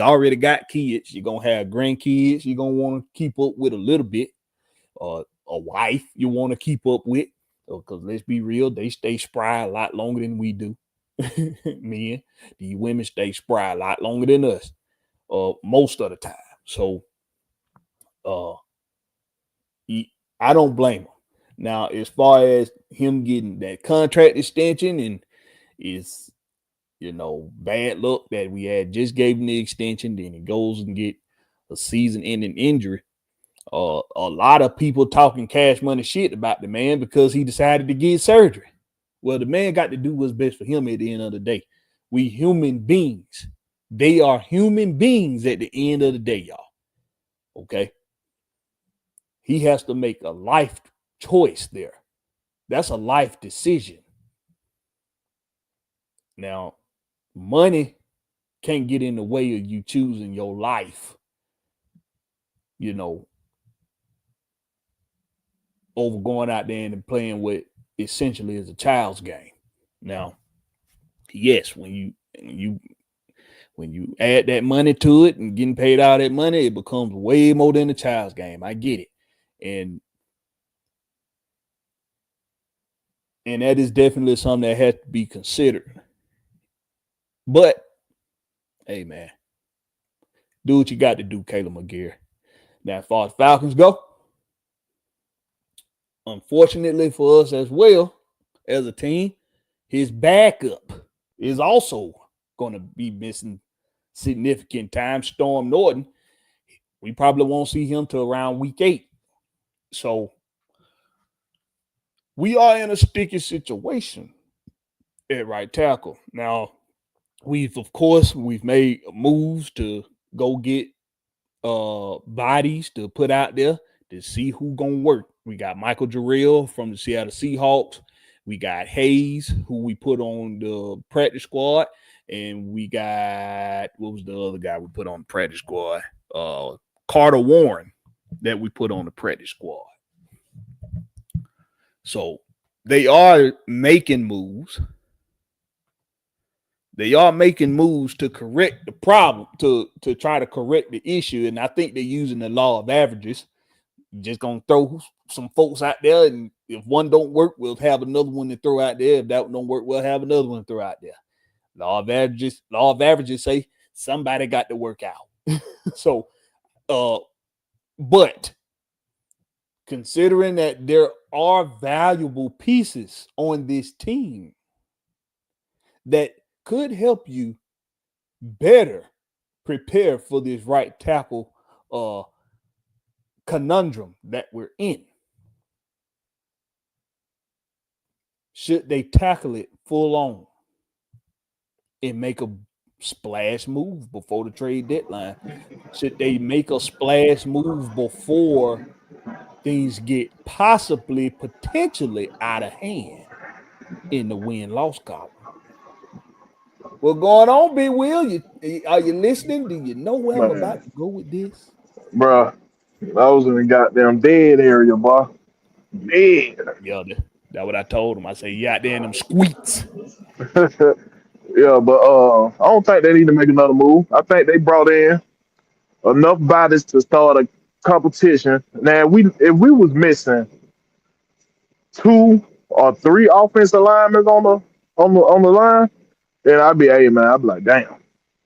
already got kids. You're going to have grandkids. You're going to want to keep up with a little bit. A wife you want to keep up with. Because let's be real, they stay spry a lot longer than we do. Men, the women stay spry a lot longer than us. Most of the time. So I don't blame him. Now, as far as him getting that contract extension, and it's, bad luck that we had just gave him the extension, then he goes and get a season-ending injury. A lot of people talking cash money shit about the man because he decided to get surgery. Well, the man got to do what's best for him at the end of the day. We human beings. They are human beings at the end of the day, y'all. Okay? He has to make a life choice there. That's a life decision. Now, money can't get in the way of you choosing your life, over going out there and playing what essentially is a child's game. Now, yes, when you add that money to it and getting paid all that money, it becomes way more than a child's game. I get it. And that is definitely something that has to be considered. But, hey, man, do what you got to do, Caleb McGarry. Now, as far as Falcons go, unfortunately for us as well, as a team, his backup is also going to be missing significant time. Storm Norton, we probably won't see him till around week 8. So we are in a sticky situation at right tackle. Now, we've made moves to go get bodies to put out there to see who gonna work. We got Michael Jarrell from the Seattle Seahawks. We got Hayes, who we put on the practice squad. And we got, what was the other guy we put on the practice squad? Carter Warren that we put on the practice squad. So they are making moves. They are making moves to correct the problem, to try to correct the issue. And I think they're using the law of averages. Just going to throw some folks out there, and if one don't work, we'll have another one to throw out there. If that don't work, we'll have another one to throw out there. Law of averages say somebody got to work out. So, but considering that there are valuable pieces on this team that could help you better prepare for this right tackle conundrum that we're in. Should they tackle it full on and make a splash move before the trade deadline? Should they make a splash move before things get potentially out of hand in the win-loss column? What's going on, Big Will? Are you listening? Do you know where I'm about to go with this? Bruh, I was in the goddamn dead area, boy. Dead. Yeah, That's what I told him. I say, you out there in them squeaks. Yeah, but I don't think they need to make another move. I think they brought in enough bodies to start a competition. Now, if we was missing 2 or 3 offensive linemen on the line, then I'd be, hey man, I'd be like, damn.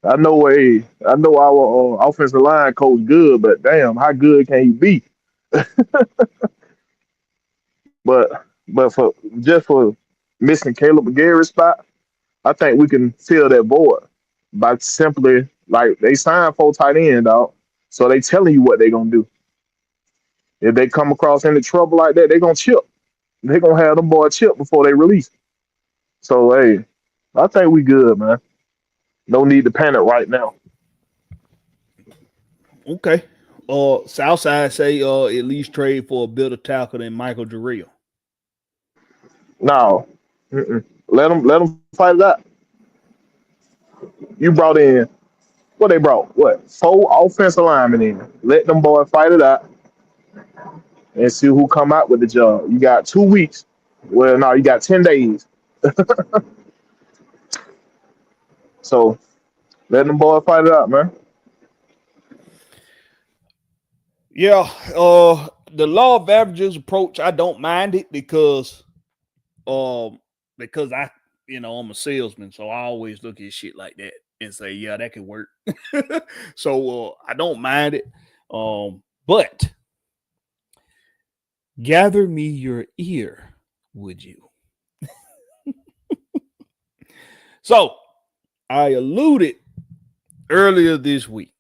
I know our offensive line coach good, but damn, how good can he be? But for missing Caleb McGarry's spot, I think we can fill that void by simply like they signed 4 tight end, dog. So they telling you what they gonna do. If they come across any trouble like that, they gonna chip. They gonna have them boy chip before they release. So hey, I think we good, man. No need to panic right now. Okay. Southside say at least trade for a better tackle than Michael Jarrell. No, let them fight it out. You brought in what they brought? What 4 offensive linemen in? Let them boys fight it out and see who come out with the job. You got 2 weeks. Well, no, you got 10 days. So let them boys fight it out, man. Yeah, the law of averages approach, I don't mind it because I, I'm a salesman, so I always look at shit like that and say, yeah, that could work. So I don't mind it. But gather me your ear, would you? So I alluded earlier this week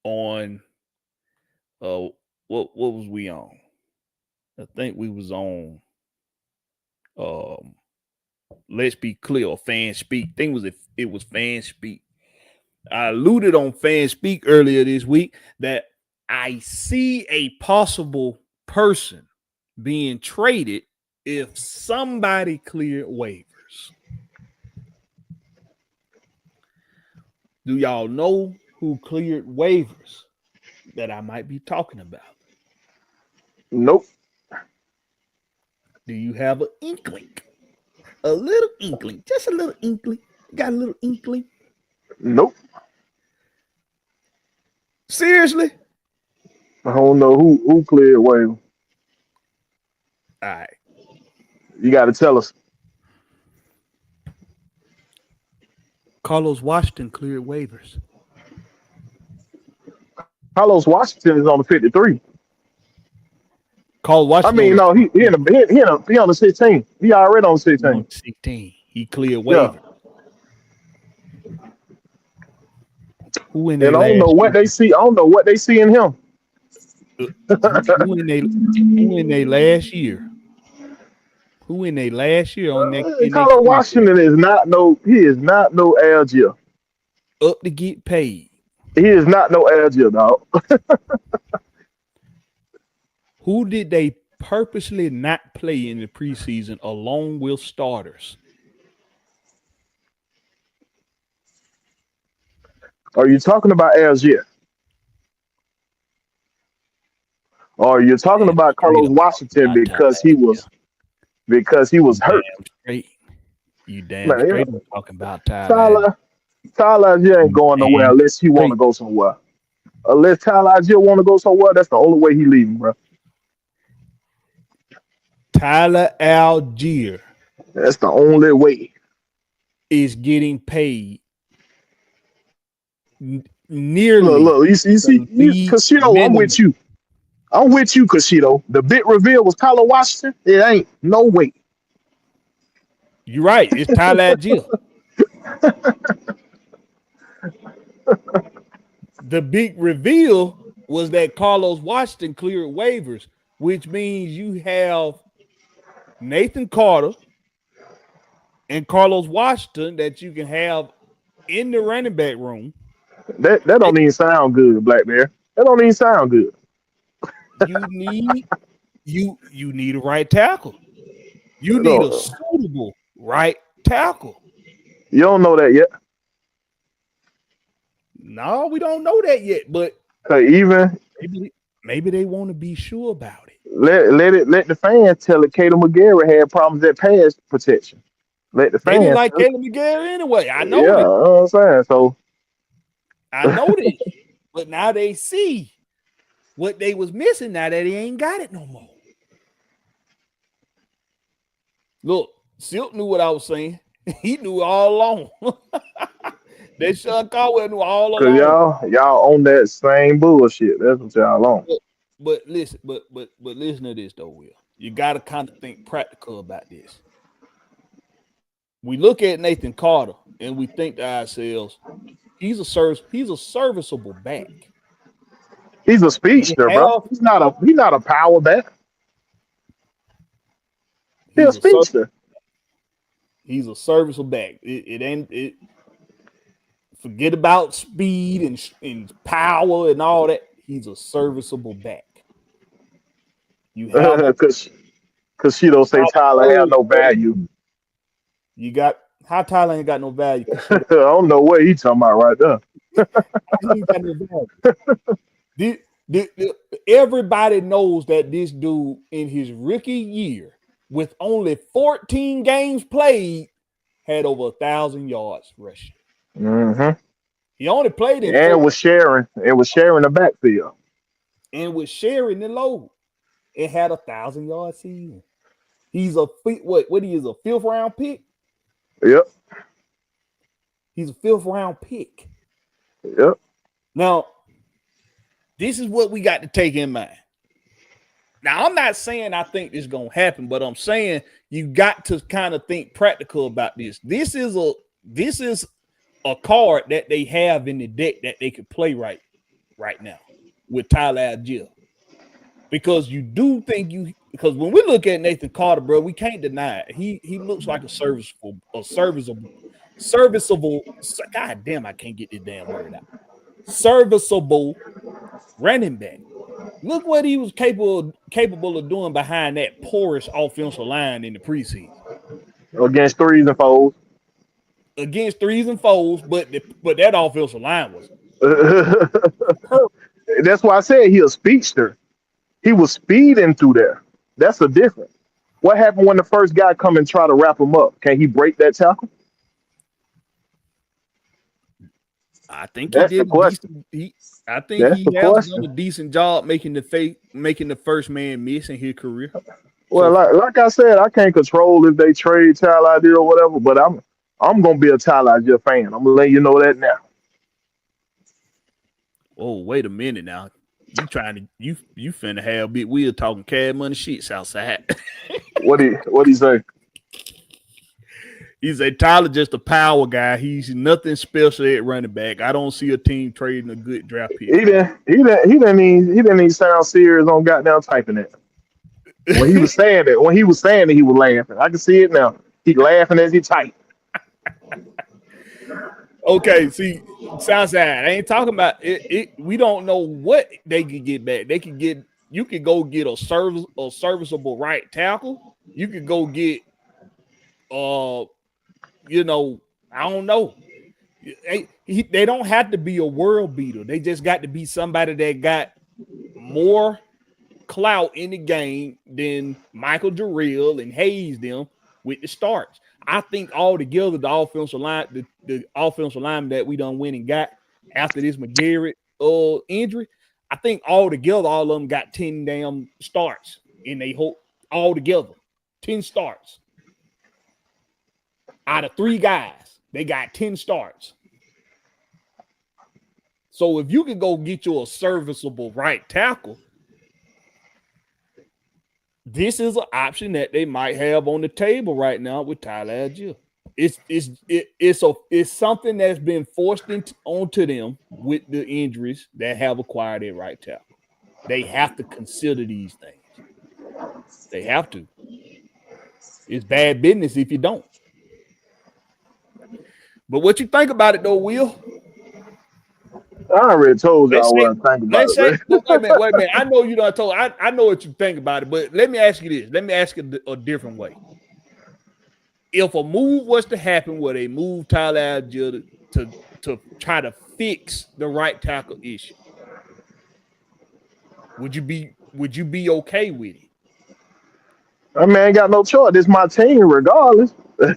on what was we on? I think we was on Let's Be Clear or Fan Speak. I think it was Fan Speak. I alluded on Fan Speak earlier this week that I see a possible person being traded if somebody cleared waivers. Do y'all know who cleared waivers that I might be talking about? Nope. Do you have an inkling? A little inkling, just a little inkling. Got a little inkling? Nope. Seriously? I don't know who cleared waiver. All right. You got to tell us. Carlos Washington cleared waivers. Carlos Washington is on the 53. Carlos Washington. I mean, no, he on the 16. He already on the 16. On 16. He cleared waivers. Yeah. Who in and I don't know what they see. I don't know what they see in him. Who in their last year? Who in their last year on that? Carlos Washington is not no. He is not no Algier. Up to get paid. He is not no Algier, dog. Who did they purposely not play in the preseason along with starters? Are you talking about Algier? Or you're talking about Carlos Washington because he was hurt? Straight. You damn straight talking about Tyler Algier ain't going nowhere unless he want to go somewhere. Unless Tyler Algier want to go somewhere, that's the only way he leaving, bro. Tyler Algier. That's the only way. Is getting paid nearly. Look, you see, Casino, I'm with you. I'm with you, Casino. The big reveal was Tyler Washington. It ain't no way. You're right. It's Tyler Algier. The big reveal was that Carlos Washington cleared waivers, which means you have Nathan Carter and Carlos Washington that you can have in the running back room. That don't even sound good, Blakberry. That don't even sound good. You need a right tackle. You need a suitable right tackle. You don't know that yet. No, we don't know that yet, but even maybe they want to be sure about it. let the fans tell it. Caleb McGarry had problems at pass protection. Let the They didn't fans like tell it. Caleb McGarry anyway. I Yeah, know you that. know what I'm saying. So I know that. But now they see what they was missing now that he ain't got it no more. Look, Silk knew what I was saying. He knew all along. That Sean Caldwell knew all cause along. y'all on that same bullshit. That's what y'all on. But listen, but listen to this though, Will. You gotta kind of think practical about this. We look at Nathan Carter and we think to ourselves, he's a serviceable back. He's a speedster, bro. He's not a power back. He's a speedster. He's a serviceable back. It ain't. Forget about speed and power and all that. He's a serviceable back. You have Cause she don't say Tyler have no value. You got how Tyler ain't got no value. I don't know what he's talking about right there. He ain't got no value. Everybody knows that this dude in his rookie year, with only 14 games played, had over 1,000 yards rushing. Mm-hmm. He only played in and was sharing the backfield. And was sharing the load. It had 1,000-yard season. He's a what he is, a 5th round pick? Yep. He's a 5th round pick. Yep. Now, this is what we got to take in mind. Now, I'm not saying I think this is going to happen, but I'm saying you got to kind of think practical about this. This is a card that they have in the deck that they could play right now with Tyler Algier. Because you do think because when we look at Nathan Carter, bro, we can't deny it. He looks like a serviceable. God damn, I can't get this damn word out. Serviceable running back. Look what he was capable of doing behind that porous offensive line in the preseason. Against threes and fours. But that offensive line was. That's why I said he a speedster. He was speeding through there. That's a difference. What happened when the first guy come and try to wrap him up? Can he break that tackle? I think that's he did. The question. I think he has done a decent job making the first man miss in his career. Well, like I said, I can't control if they trade Tyler Algier or whatever, but I'm gonna be a Tyler Algier fan. I'm gonna let you know that now. Oh, wait a minute now. You finna have Big Will talking Cad Money shits outside. What he say? He said Tyler just a power guy. He's nothing special at running back. I don't see a team trading a good draft pick. He didn't even sound serious on goddamn typing it. When he was saying it, he was laughing. I can see it now. He laughing as he type. Okay, see, Southside, I ain't talking about it. We don't know what they could get back. You could go get a serviceable right tackle. You could go get, I don't know. They don't have to be a world beater. They just got to be somebody that got more clout in the game than Michael Jarrell and Hayes them with the starts. I think all together the offensive line, the offensive line that we done went and got after this McGarrett injury, I think all together all of them got 10 damn starts in they whole all together. 10 starts. Out of 3 guys, they got 10 starts. So if you could go get you a serviceable right tackle, this is an option that they might have on the table right now with Tyler Algier. It's something that's been forced onto them with the injuries that have acquired a right tackle. They have to consider these things. They have to. It's bad business if you don't. But what you think about it, though, Will? I already told y'all what I think about it. Wait a minute. I know you done told. I know what you think about it, but let me ask you this. Let me ask it a different way. If a move was to happen where they move Tyler Algier to try to fix the right tackle issue, would you be okay with it? I mean, I ain't got no choice. This is my team, regardless. I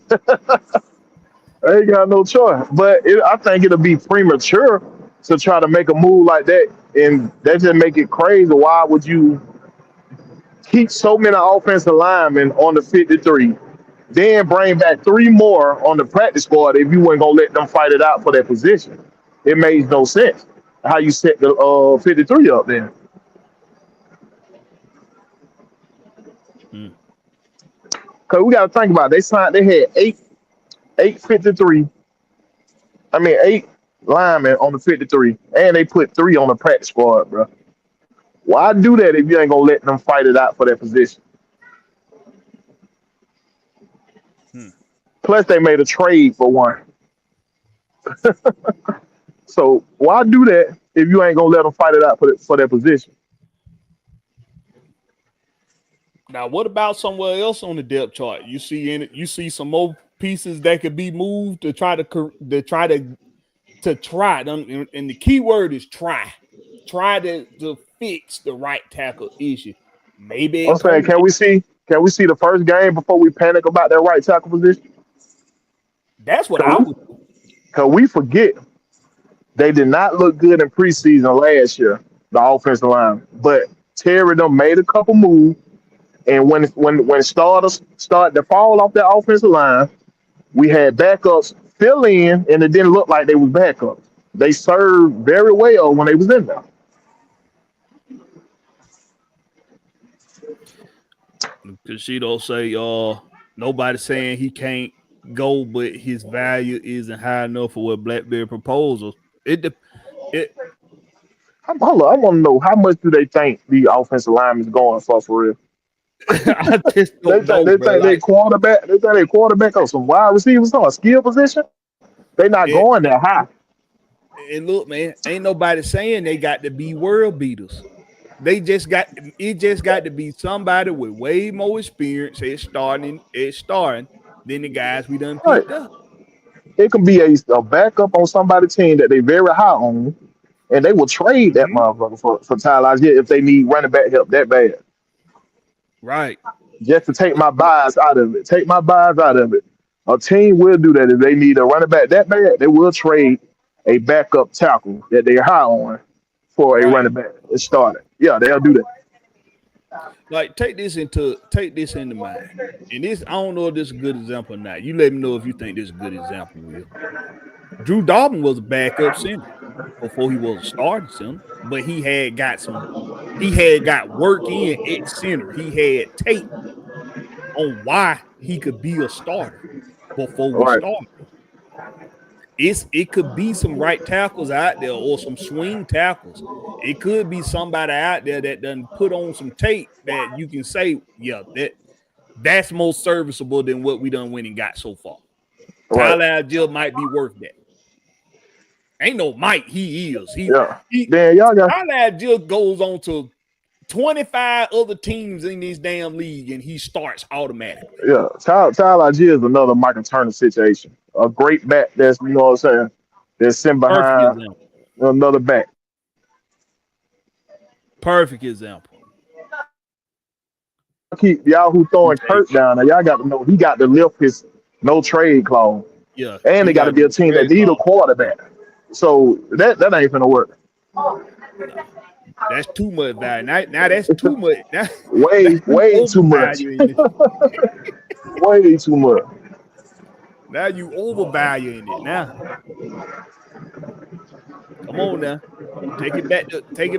ain't got no choice. But I think it'll be premature to try to make a move like that, and that just make it crazy. Why would you keep so many offensive linemen on the 53, then bring back 3 more on the practice squad if you weren't gonna let them fight it out for that position? It makes no sense how you set the 53 up then. Cause we got to think about it. They had eight 53. I mean 8 linemen on the 53, and they put 3 on the practice squad, bro. Why do that if you ain't gonna let them fight it out for that position? Plus, they made a trade for one. So why do that if you ain't gonna let them fight it out for that position? Now, what about somewhere else on the depth chart? You see some more pieces that could be moved to try. And the key word is try. Try to fix the right tackle issue. Maybe I'm saying, can we see the first game before we panic about that right tackle position? That's what I would do. Cause we forget they did not look good in preseason last year, the offensive line. But Terry them made a couple moves, and when starters started to fall off that offensive line, we had backups fill in, and it didn't look like they was backups. They served very well when they was in there. Cashido say, nobody's saying he can't go, but his value isn't high enough for what Blakberry proposals. Hold on, I want to know how much do they think the offensive lineman is going for real? I just don't they think they quarterback. They think they quarterback on some wide receivers on a skill position. They not going that high. And look, man, ain't nobody saying they got to be world beaters. It just got to be somebody with way more experience at starting than the guys we done picked up. It can be a backup on somebody's team that they very high on, and they will trade that motherfucker for Tyler if they need running back help that bad. Right. Just to take my bias out of it. Take my bias out of it. A team will do that if they need a running back that bad. They will trade a backup tackle that they're high on for a running back that started. Yeah, they'll do that. Like, take this into mind. And this, I don't know if this is a good example or not. You let me know if you think this is a good example, Will. Drew Dalton was a backup center before he was a starting center, but he had got work in at center. He had tape on why he could be a starter before we started. It could be some right tackles out there or some swing tackles. It could be somebody out there that done put on some tape that you can say, yeah, that's more serviceable than what we done went and got so far. Tyler Jill might be worth that. Ain't no Mike, he is. Tyler Jill goes on to 25 other teams in this damn league and he starts automatically. Yeah, Tyler Jill is another Micah Turner situation. A great back that's, you know what I'm saying, that's sitting behind another back. Perfect example. Keep y'all who throwing Kurt down there, y'all got to know he got to lift his no trade clause. Yeah. And they got to be a team that need a quarterback. So that ain't gonna work. That's too much value. Now that's too much. Way too much. Way too much. Now you overvaluing it now. Come on now. Take it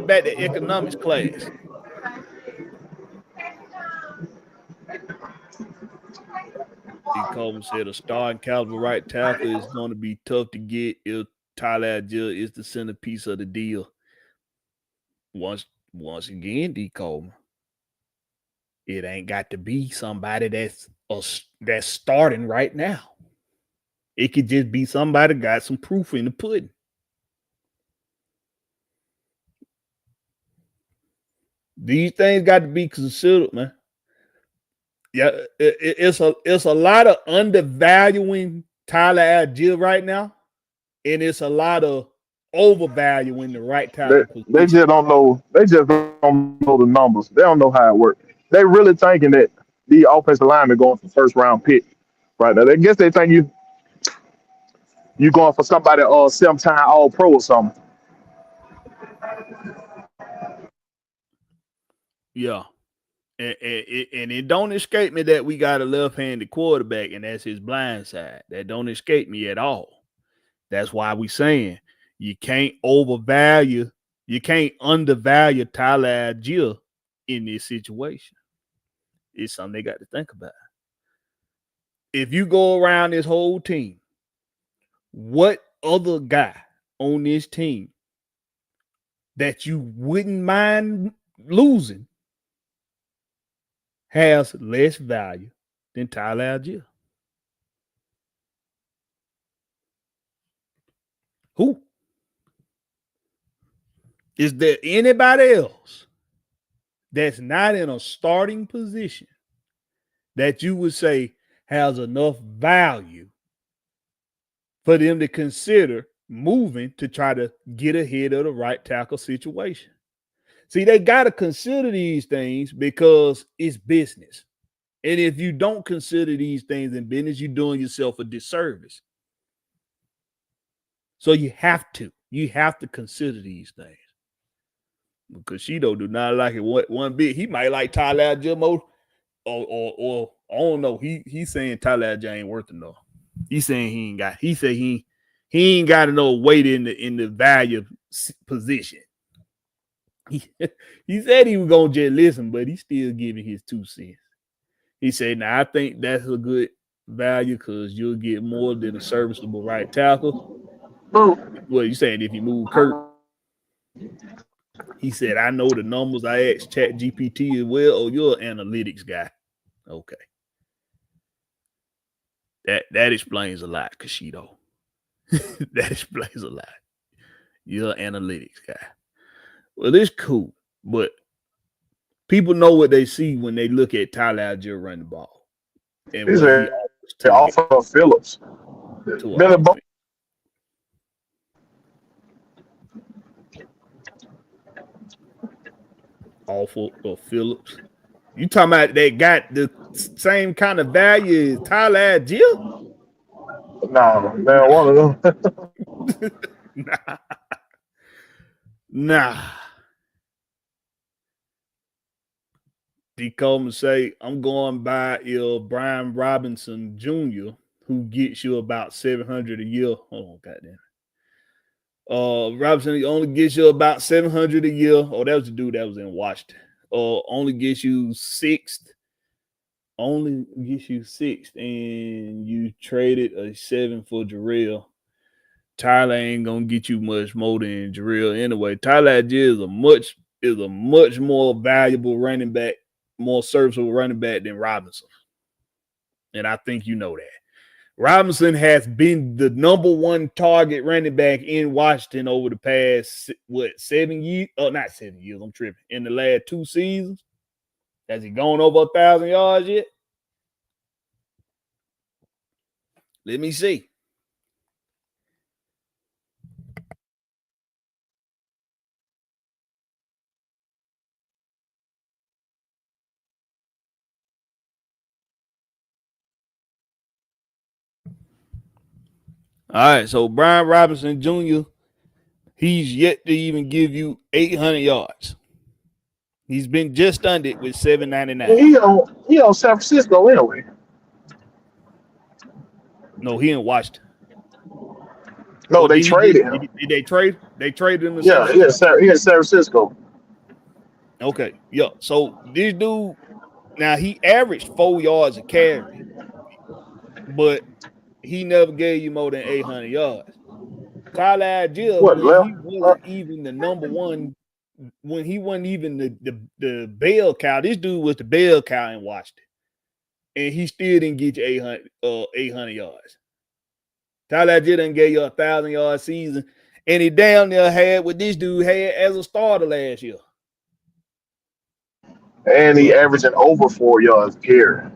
back to economics class. D. Coleman said a starting caliber right tackle is going to be tough to get if Tyler Jill is the centerpiece of the deal. Once again, D. Coleman, it ain't got to be somebody that's starting right now. It could just be somebody got some proof in the pudding. These things got to be considered, man. Yeah, it's a lot of undervaluing Tyler Jill right now, and it's a lot of overvaluing the right tackle position. They just don't know. They just don't know the numbers. They don't know how it works. They really thinking that the offensive lineman going for first round pick. Right now, I guess they think you going for somebody 7-time All Pro or something. Yeah. And it don't escape me that we got a left-handed quarterback, and that's his blind side. That don't escape me at all. That's why we saying you can't undervalue Tyler Algier in this situation. It's something they got to think about. If you go around this whole team, what other guy on this team that you wouldn't mind losing has less value than Tyler Algier? Who? Is there anybody else that's not in a starting position that you would say has enough value for them to consider moving to try to get ahead of the right tackle situation? See, they got to consider these things because it's business. And if you don't consider these things in business, you're doing yourself a disservice. So you have to consider these things. Because Shido do not like it one bit. He might like Tyler Algier more, or I don't know. He's saying Tyler Algier ain't worth enough. He's saying he ain't got enough weight in the value position. He said he was gonna just listen, but he's still giving his 2 cents. He said, "Now I think that's a good value because you'll get more than a serviceable right tackle." Well, you saying if you move Kurt? He said, "I know the numbers. I asked ChatGPT as well." Oh, you're an analytics guy. Okay, that explains a lot, Kashido. That explains a lot. You're an analytics guy. Well, it's cool, but people know what they see when they look at Tyler Algier running the ball. And He's what he off of Phillips. Awful of Phillips. You talking about they got the same kind of value as Tyler Algier? Nah, man, one of them. Nah. He called me and say, "I'm going by Brian Robinson Jr., who gets you about $700 a year." Oh, goddamn. Robinson, he only gets you about $700 a year. Oh, that was the dude that was in Washington. Only gets you 6th. Only gets you 6th, and you traded a 7 for Jarrell. Tyler ain't gonna get you much more than Jarrell anyway. Tyler Algier is a much more valuable running back, more serviceable running back than Robinson. And I think you know that. Robinson has been the #1 target running back in Washington over the past, 7 years? Oh, not 7 years. I'm tripping. In the last 2 seasons. Has he gone over 1,000 yards yet? Let me see. All right, so Brian Robinson Jr., he's yet to even give you 800 yards. He's been just under it with 799. He on San Francisco anyway. No, he in Washington. No, they traded him. Did they trade? They traded him. Yeah, he in San Francisco. Okay, yeah. So this dude, now he averaged 4 yards a carry, but he never gave you more than 800 yards. Tyler Algier, he wasn't even the #1, when he wasn't even the bell cow. This dude was the bell cow in Washington, and he still didn't get you 800 yards. Tyler Algier done gave you 1,000-yard season, and he damn near had what this dude had as a starter last year. And he averaging over 4 yards a carry.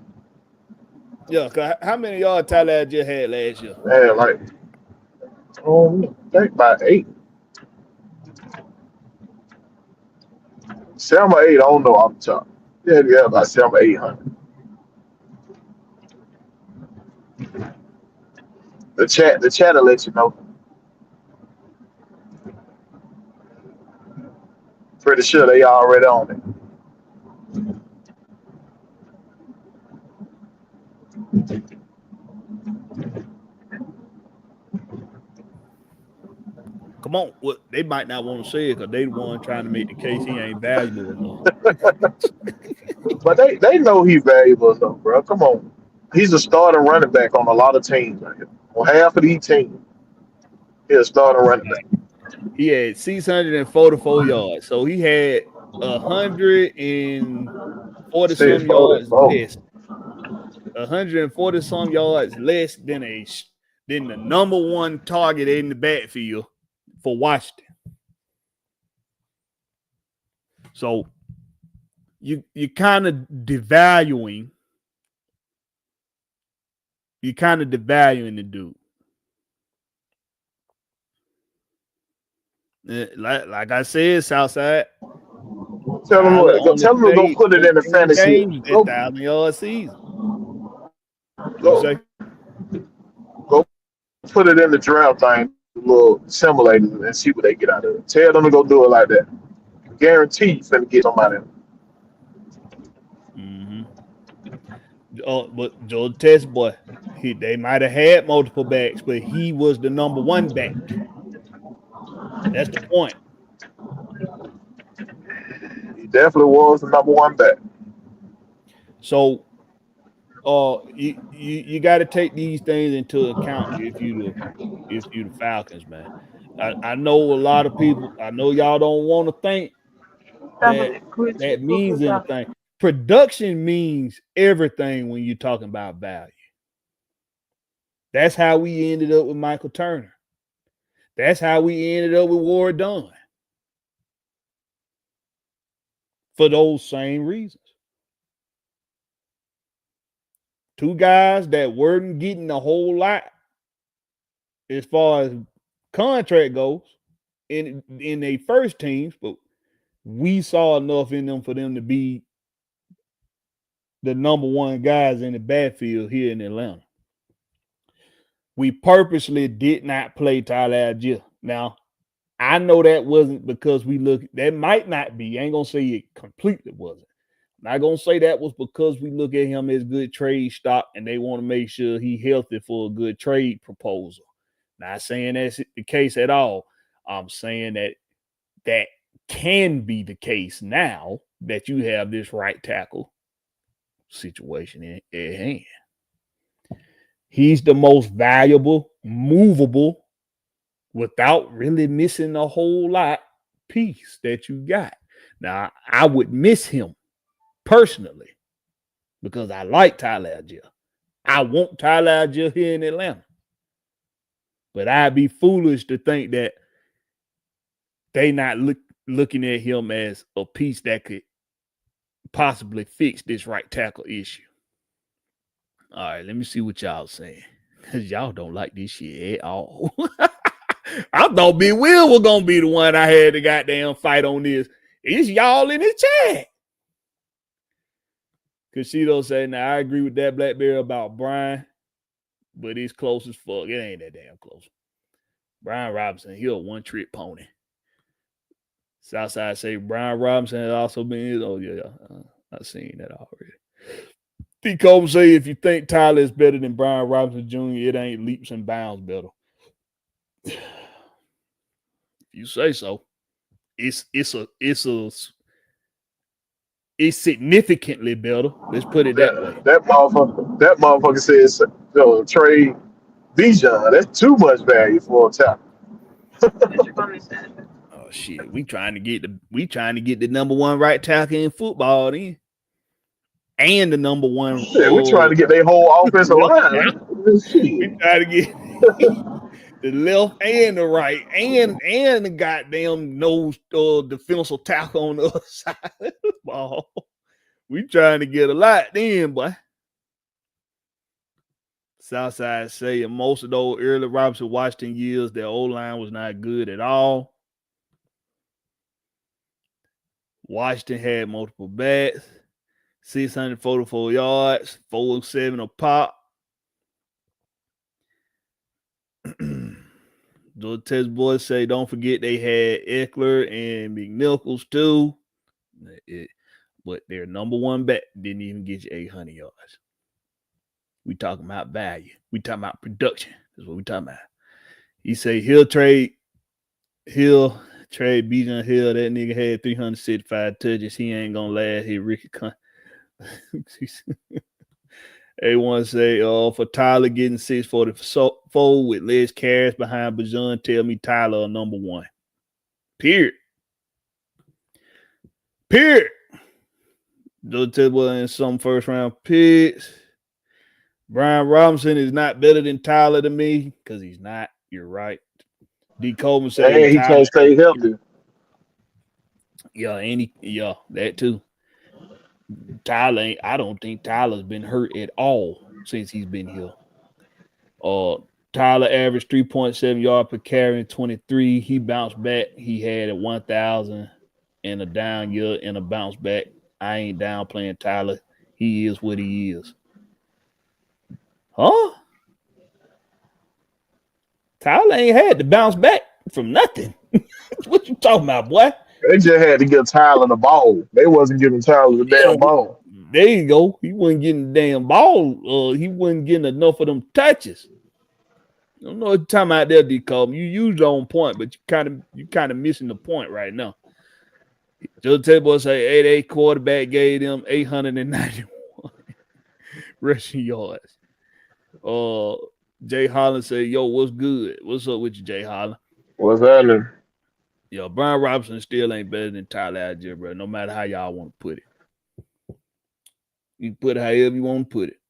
Yeah, cause how many yards Tyler Algier had last year? Yeah, like, I think about 8. 7 or 8, I don't know off the top. Yeah, about 700 or 800. The chat will let you know. Pretty sure they already on it. Come on, what they might not want to say it because they the one trying to make the case he ain't valuable enough. But they know he's valuable enough, bro. Come on. He's a starting running back on a lot of teams right here. On half of these teams, he's a starting running back. He had 644 yards, so he had 140 some yards less. 140 some yards less than the number one target in the backfield for Washington. So you kind of devaluing. You're kind of devaluing the dude. Like I said, Southside. Tell them to go put it in the fantasy. Go, 1,000-yard season. Go put it in the draft thing, a little simulator, and see what they get out of it. Tell them to go do it like that. Guarantee you finna get somebody. Mm-hmm. Oh, but Joe Test boy, they might have had multiple backs, but he was the number one back. That's the point. He definitely was the number one back. So, you got to take these things into account if you the Falcons, man. I know a lot of people. I know y'all don't want to think that means anything. Production means everything when you're talking about value. That's how we ended up with Michael Turner. That's how we ended up with Ward Dunn. For those same reasons. Two guys that weren't getting a whole lot as far as contract goes in their first teams, but we saw enough in them for them to be the number one guys in the backfield here in Atlanta. We purposely did not play Tyler Algier. Now, I know that wasn't because that might not be. I ain't going to say it completely wasn't. I'm not going to say that was because we look at him as good trade stock and they want to make sure he's healthy for a good trade proposal. Not saying that's the case at all. I'm saying that can be the case now that you have this right tackle situation at hand. He's the most valuable, movable, without really missing a whole lot piece that you got. Now, I would miss him personally because I like Tyler Algier. I want Tyler Algier here in Atlanta. But I'd be foolish to think that they not looking at him as a piece that could possibly fix this right tackle issue. All right, let me see what y'all saying. Because y'all don't like this shit at all. I thought Big Will was going to be the one I had to goddamn fight on this. It's y'all in the chat. Casito said, now I agree with that Blakberry about Brian, but it's close as fuck. It ain't that damn close. Brian Robinson, he a one-trick pony. Southside say Brian Robinson has also been, I've seen that already. T. Cole say if you think Tyler is better than Brian Robinson Jr., it ain't leaps and bounds better. If you say so. It's significantly better. Let's put it that way. That motherfucker says trade Bijan. That's too much value for a tackle. Oh shit. We trying to get the number one right tackle in football then. And the number one. Yeah, we trying to get their whole offensive line. We trying to get the left and the right and the goddamn nose defensive tackle on the other side of the ball. We trying to get a lot then, boy. Southside say in most of those early Robinson Washington years, their O-line was not good at all. Washington had multiple backs, 644 yards, 407 a pop. The test boys say don't forget they had Eckler and McNichols too. But their number one bet didn't even get you 800 yards. We talking about value. We talking about production. That's what we talking about. He say he'll trade Bijan Hill. That nigga had 365 touches. He ain't gonna last. He Ricky A1 say, for Tyler getting 644 with less carries behind Bijan, tell me Tyler are number one. Period. Joe Tidwell in some first round picks. Brian Robinson is not better than Tyler to me because he's not. You're right. D. Coleman said, hey, he can't stay healthy. Yeah, that too. Tyler, I don't think Tyler's been hurt at all since he's been here. Tyler averaged 3.7 yards per carry in 23. He bounced back. He had a 1,000 in a down year and a bounce back. I ain't downplaying Tyler. He is what he is. Huh? Tyler ain't had to bounce back from nothing. What you talking about, boy? They just had to give Tyler the ball. They wasn't giving Tyler the damn ball. There you go. He wasn't getting the damn ball. He wasn't getting enough of them touches. I don't know what you're talking about there, D. Coleman. You used on point, but you kind of missing the point right now. Joe Table say 8-8 quarterback gave them 891 rushing yards. Jay Holland say, yo, what's good? What's up with you, Jay Holland? What's happening? Yo, Brian Robinson still ain't better than Tyler Algier, bro, no matter how y'all want to put it. You put it however you want to put it.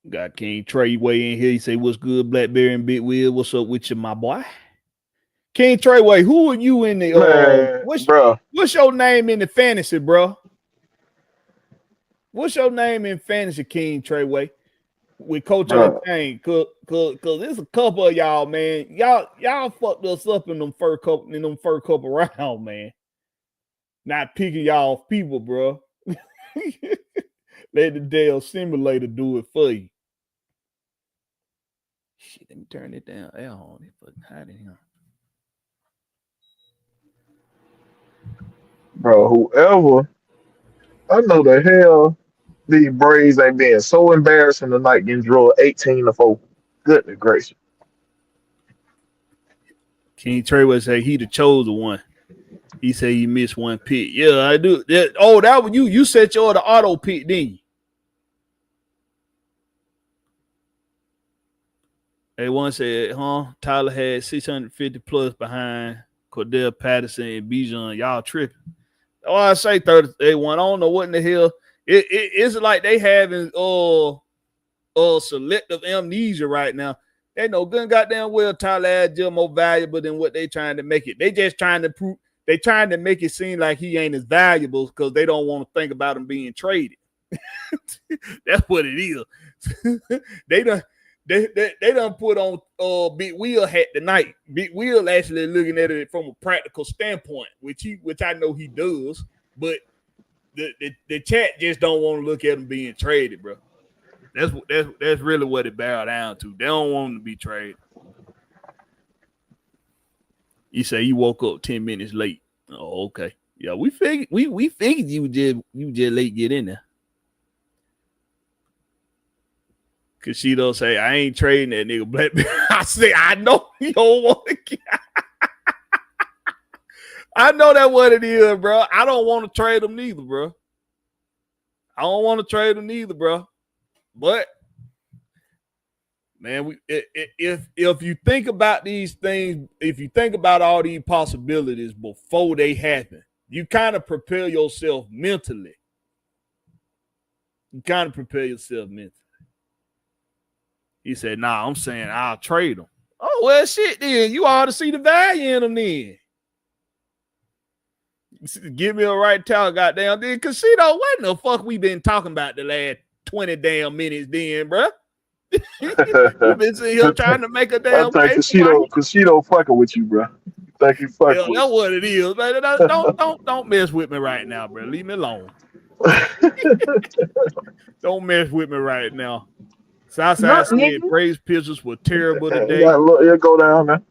Got King Treyway in here. He say, what's good, Blakberry and Big Wheel? What's up with you, my boy? King Treyway, who are you in the what's your name in the fantasy, bro? What's your name in fantasy, King Treyway? With Coach O'Kane, cause there's a couple of y'all, man. Y'all fucked us up in them first couple rounds, man. Not picking y'all people, bro. Let the Dale simulator do it for you. Shit, let me turn it down. Hell, they fucking hot in here. Bro, whoever, I know the hell these Braves ain't being so embarrassing tonight getting drawn 18-4. Goodness gracious. King Treyway say he the chosen one. He say he missed one pick. Yeah, I do. That was you. You set your the auto pick, didn't you? One said, Tyler had 650 plus behind Cordell Patterson and Bijan. Y'all tripping. Oh, I say 30. I don't know what in the hell. It's like they having selective amnesia right now. They know good goddamn well Tyler Algier more valuable than what they trying to make it. They just trying to prove. They trying to make it seem like he ain't as valuable because they don't want to think about him being traded. That's what it is. They done put on Big Wheel hat tonight. Big Wheel actually looking at it from a practical standpoint, which I know he does, but the chat just don't want to look at him being traded, bro. That's really what it boiled down to. They don't want him to be traded. You say you woke up 10 minutes late. Oh, okay. Yeah, we figured you just late get in there. Cause she don't say I ain't trading that nigga Blakberry. I say I know you don't want to. I know that what it is, bro. I don't want to trade him neither, bro. I don't want to trade him neither, bro. But man, if you think about these things, if you think about all these possibilities before they happen, you kind of prepare yourself mentally. He said, nah, I'm saying I'll trade him. Oh, well, shit, then. You ought to see the value in him then. Give me a right towel, goddamn. Then Casino, what in the fuck we been talking about the last 20 damn minutes then, bro? You been sitting here trying to make a damn I think Casino fucking with you, bro. Think you fucking Yeah, with that's what it is, man. Don't mess with me right now, bro. Leave me alone. Don't mess with me right now. Southside said Braves pitchers were terrible today. You got a little echo down there.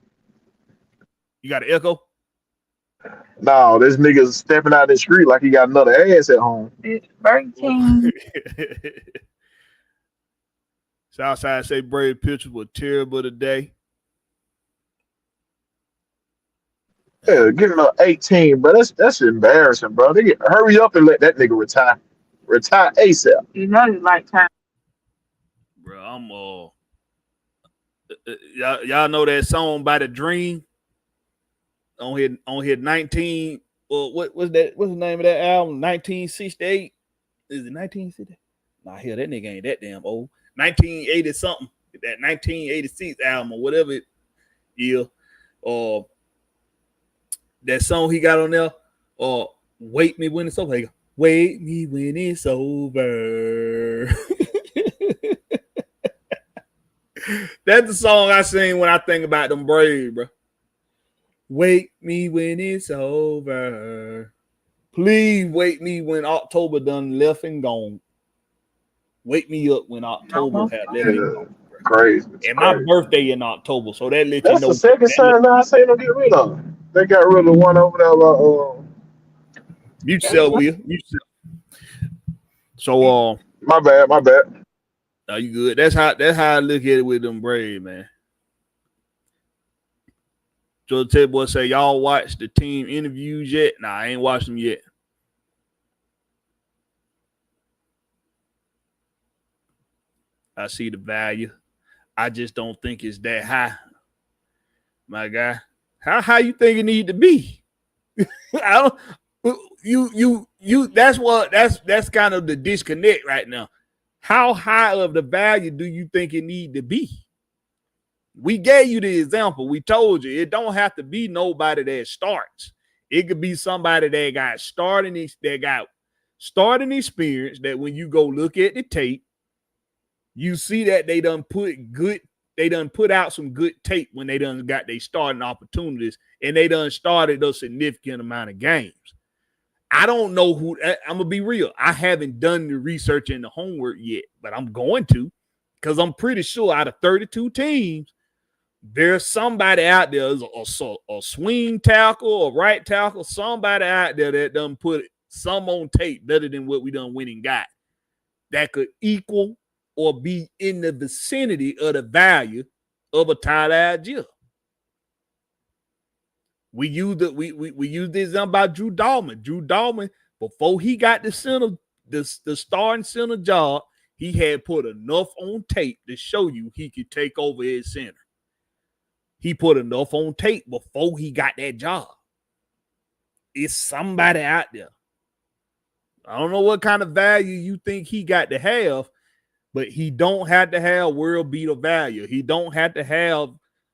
You got an echo? No, this nigga's stepping out the street like he got another ass at home. It's Burger King. Southside say Braves pitchers were terrible today. Yeah, getting an 18, bro. That's embarrassing, bro. Hurry up and let that nigga retire. Retire ASAP. You know you like time. Bro, I'm y'all know that song by The Dream? On here 19. Well, what's the name of that album? 1968. Is it 1960? Nah, hell, that nigga ain't that damn old. 1980 something. That 1986 album or whatever it is. That song he got on there. Wake Me When It's Over. Go, wake me when it's over. That's the song I sing when I think about them Braves, bro. Wake me when it's over. Please wake me when October done left and gone. Wake me up when October have left and gone. Crazy. And my birthday in October, so that let That's you know. The second sign I say them get rid of. They got rid of one over there. Mute yourself, Will. Mute yourself. So, my bad. Are you good? That's how I look at it with them Braves, man. Joe Ted Boy say, y'all watch the team interviews yet? Nah, I ain't watched them yet. I see the value. I just don't think it's that high. My guy. How you think it need to be? I don't that's kind of the disconnect right now. How high of the value do you think it need to be? We gave you the example. We told you it don't have to be nobody that starts. It could be somebody that got starting experience that when you go look at the tape, you see that they done put out some good tape when they done got their starting opportunities and they done started a significant amount of games. I don't know who, I'm going to be real. I haven't done the research and the homework yet, but I'm going to, because I'm pretty sure out of 32 teams, there's somebody out there, a swing tackle, a right tackle, somebody out there that done put some on tape better than what we done went and got that could equal or be in the vicinity of the value of a Tyler Algier. We used the example about Drew Dalman. Drew Dalman, before he got the starting center job, he had put enough on tape to show you he could take over his center. He put enough on tape before he got that job. It's somebody out there. I don't know what kind of value you think he got to have, but he don't have to have world beater value. He don't have to have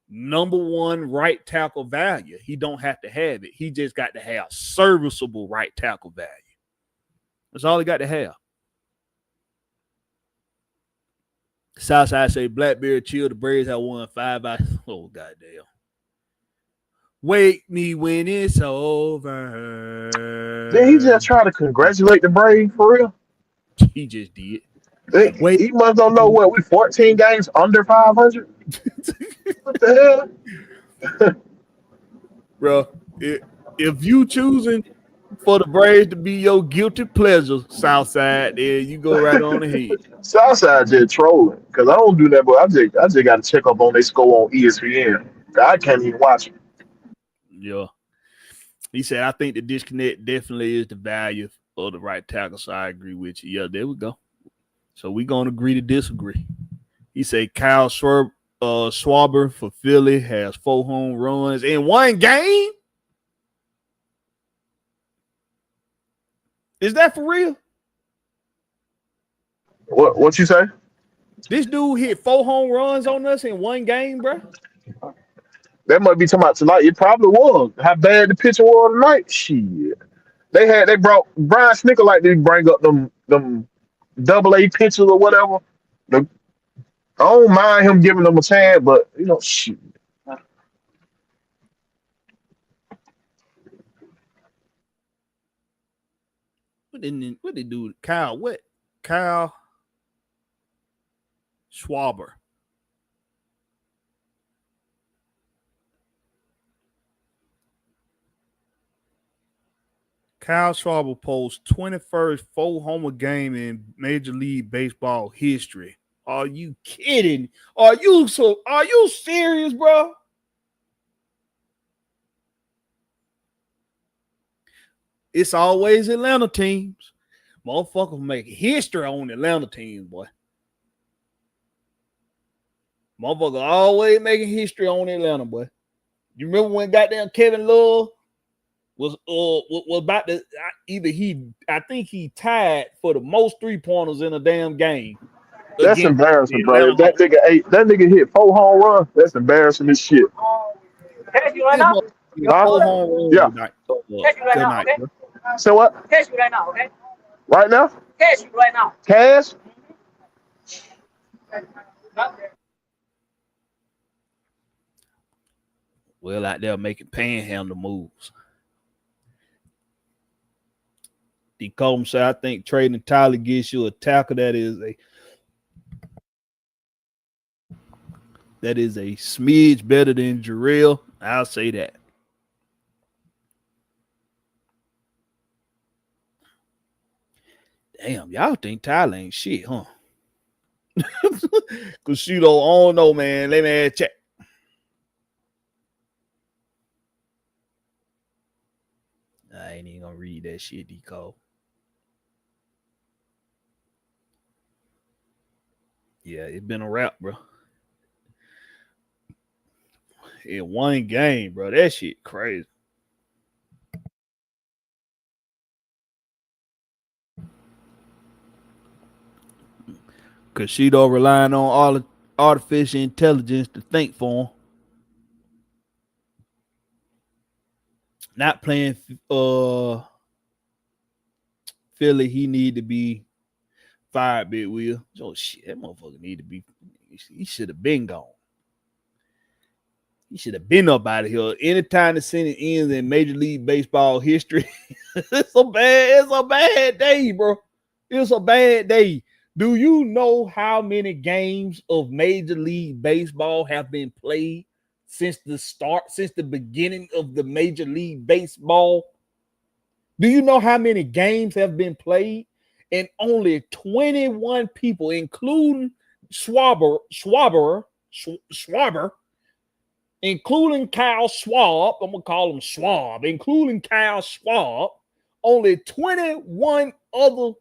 number one right tackle value. He don't have to have it. He just got to have serviceable right tackle value. That's all he got to have. Southside say Blakberry chill. The Braves have won 5 by. Oh, goddamn. Wake me when it's over. Did he just try to congratulate the Braves for real? He just did. He must don't know what we 14 games under 500. What the hell, bro? If you choosing for the Braves to be your guilty pleasure, Southside, then you go right on ahead. Southside just trolling because I don't do that, but I just got to check up on their score on ESPN. I can't even watch it. Yeah, he said I think the disconnect definitely is the value of the right tackle. So I agree with you. Yeah, there we go. So we're going to agree to disagree. He said Kyle Schwarber for Philly has 4 home runs in 1 game. Is that for real? What you say? This dude hit 4 home runs on us in 1 game, bro. That might be talking about tonight. It probably was. How bad the pitcher was tonight? Shit. They brought Brian Snicker like they bring up them AA pitchers or whatever. I don't mind him giving them a chance, but shit. What they do? Kyle, what? Kyle Schwarber. Kyle Schwarber posts 21st 4-homer game in Major League Baseball history. Are you kidding? Are you serious, bro? It's always Atlanta teams. Motherfuckers make history on Atlanta teams, boy. Motherfucker always making history on Atlanta, boy. You remember when goddamn Kevin Love was about to I think he tied for the most 3-pointers in a damn game. That's embarrassing, bro. If that nigga hit 4 home runs, that's embarrassing as shit. Catch you right now. Yeah. Catch you right now, okay? So what? Catch you right now, okay? Right now? Catch you right now. Cash? Well, out there making panhandle moves. D. Coleman said, I think trading Tyler gets you a tackle that is a smidge better than Jarrell. I'll say that. Damn, y'all think Tyler ain't shit, huh? Cause I don't know, man. Let me check. I ain't even gonna read that shit, D. Cole. Yeah, it's been a wrap, bro. In one game, bro. That shit crazy. Cushido relying on all the artificial intelligence to think for him. Not playing Philly, he need to be fired, Big Will. Oh shit, that motherfucker need to be. He should have been gone. He should have been up out of here. Anytime the Senate ends in Major League Baseball history, it's a bad day, bro. It's a bad day. Do you know how many games of Major League Baseball have been played since the beginning of the Major League Baseball? Do you know how many games have been played? And only 21 people, including Schwarber, including Kyle Schwab, I'm going to call him Schwab, including Kyle Schwab, only 20 other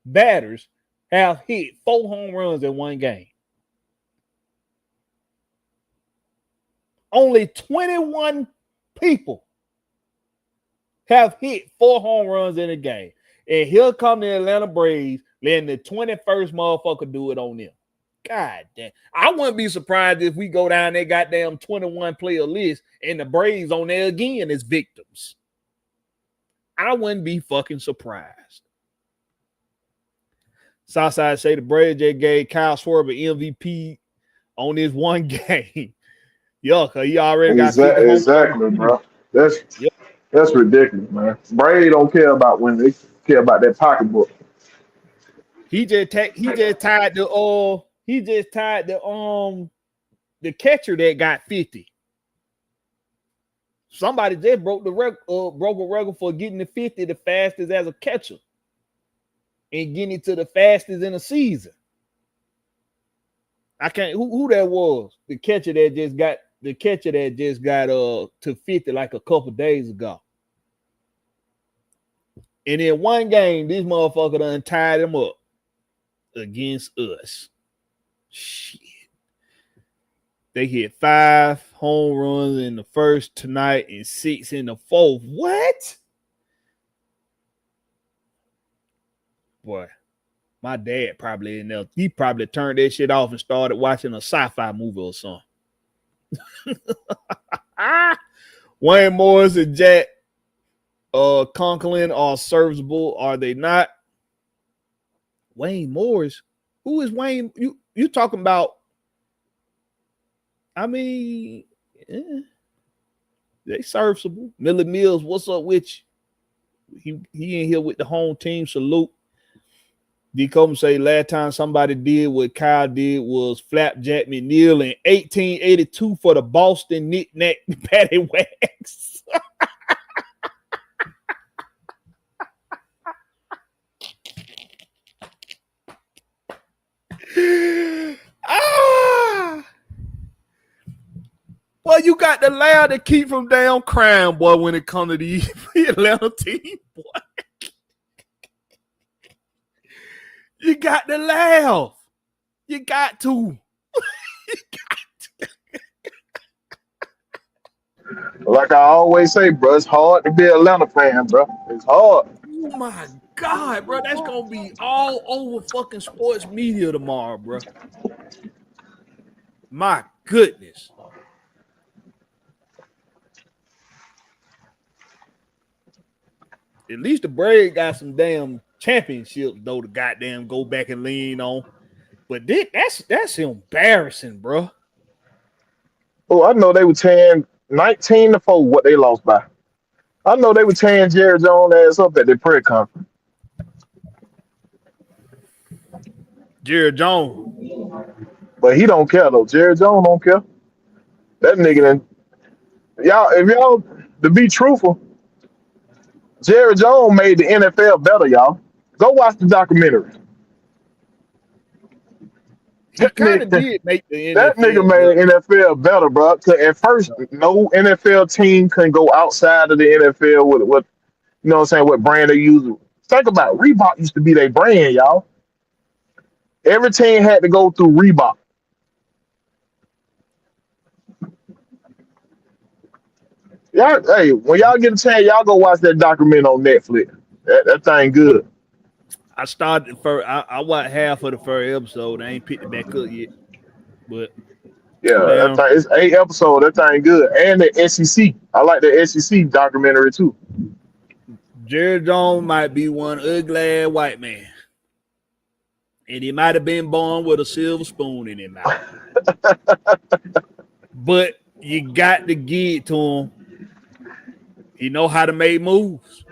batters have hit 4 home runs in one game. Only 21 people have hit 4 home runs in a game. And here come the Atlanta Braves letting the 21st motherfucker do it on them. God damn. I wouldn't be surprised if we go down that goddamn 21 player list and the Braves on there again as victims. I wouldn't be fucking surprised. Southside say the Braves just gave Kyle Schwarber MVP on this one game. Yo, cause he already got exactly, bro. That's ridiculous, man. Brady don't care about when they care about that pocketbook. He just tied the catcher that got 50. Somebody just broke a record for getting the 50 the fastest as a catcher and getting it to the fastest in a season. I can't who that was. The catcher that just got to 50 like a couple days ago. And in one game, this motherfucker done tied him up against us. Shit. They hit 5 home runs in the first tonight and 6 in the fourth. What? Boy, my dad probably in there. He probably turned that shit off and started watching a sci-fi movie or something. Wayne Morris and Jack Conklin are serviceable, are they not? Wayne Morris? Who is Wayne? You talking about? I mean, they serviceable. Millie Mills, what's up with you? He in here with the home team. Salute. D. Coleman say last time somebody did what Kyle did was Flapjack McNeil in 1882 for the Boston Knick-Knack Patty Wax. Well, you got the laugh to keep from damn crying, boy, when it comes to the Atlanta team, boy. You got to laugh. You got to. Like I always say, bro, it's hard to be an Atlanta fan, bro. It's hard. Oh, my God, bro. That's going to be all over fucking sports media tomorrow, bro. My goodness. At least the Braves got some damn championships, though, to goddamn go back and lean on. But that's embarrassing, bro. Oh, I know they were 19-4 what they lost by. I know they were tearing Jerry Jones' ass up at the prayer conference. Jerry Jones. But he don't care, though. Jerry Jones don't care. That nigga done. Y'all, to be truthful, Jerry Jones made the NFL better, y'all. Go watch the documentary. He kind of did make the NFL. That nigga made the NFL better, bro. Cause at first, no NFL team couldn't go outside of the NFL with you know what I'm saying, what brand they use. Think about it. Reebok used to be their brand, y'all. Every team had to go through Reebok. Y'all, hey, when y'all get a chance, y'all go watch that documentary on Netflix. That thing good. I started the first. I watched half of the first episode. I ain't picked it back up yet, but yeah, that thing, it's 8 episodes. That thing good, and the SEC. I like the SEC documentary too. Jerry Jones might be one ugly white man, and he might have been born with a silver spoon in his mouth. But you got to give it to him. He know how to make moves.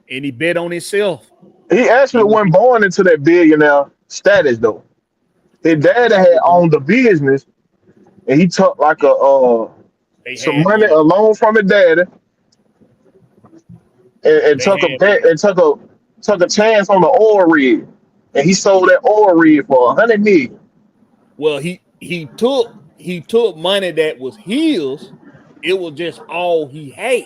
And he bet on himself. He actually wasn't born into that billionaire status, though. His dad had owned the business, and he took like some money, a loan from his daddy, and took a bet and took a chance on the oil rig, and he sold that oil rig for $100 million. Well, he took money that was his. It was just all he had,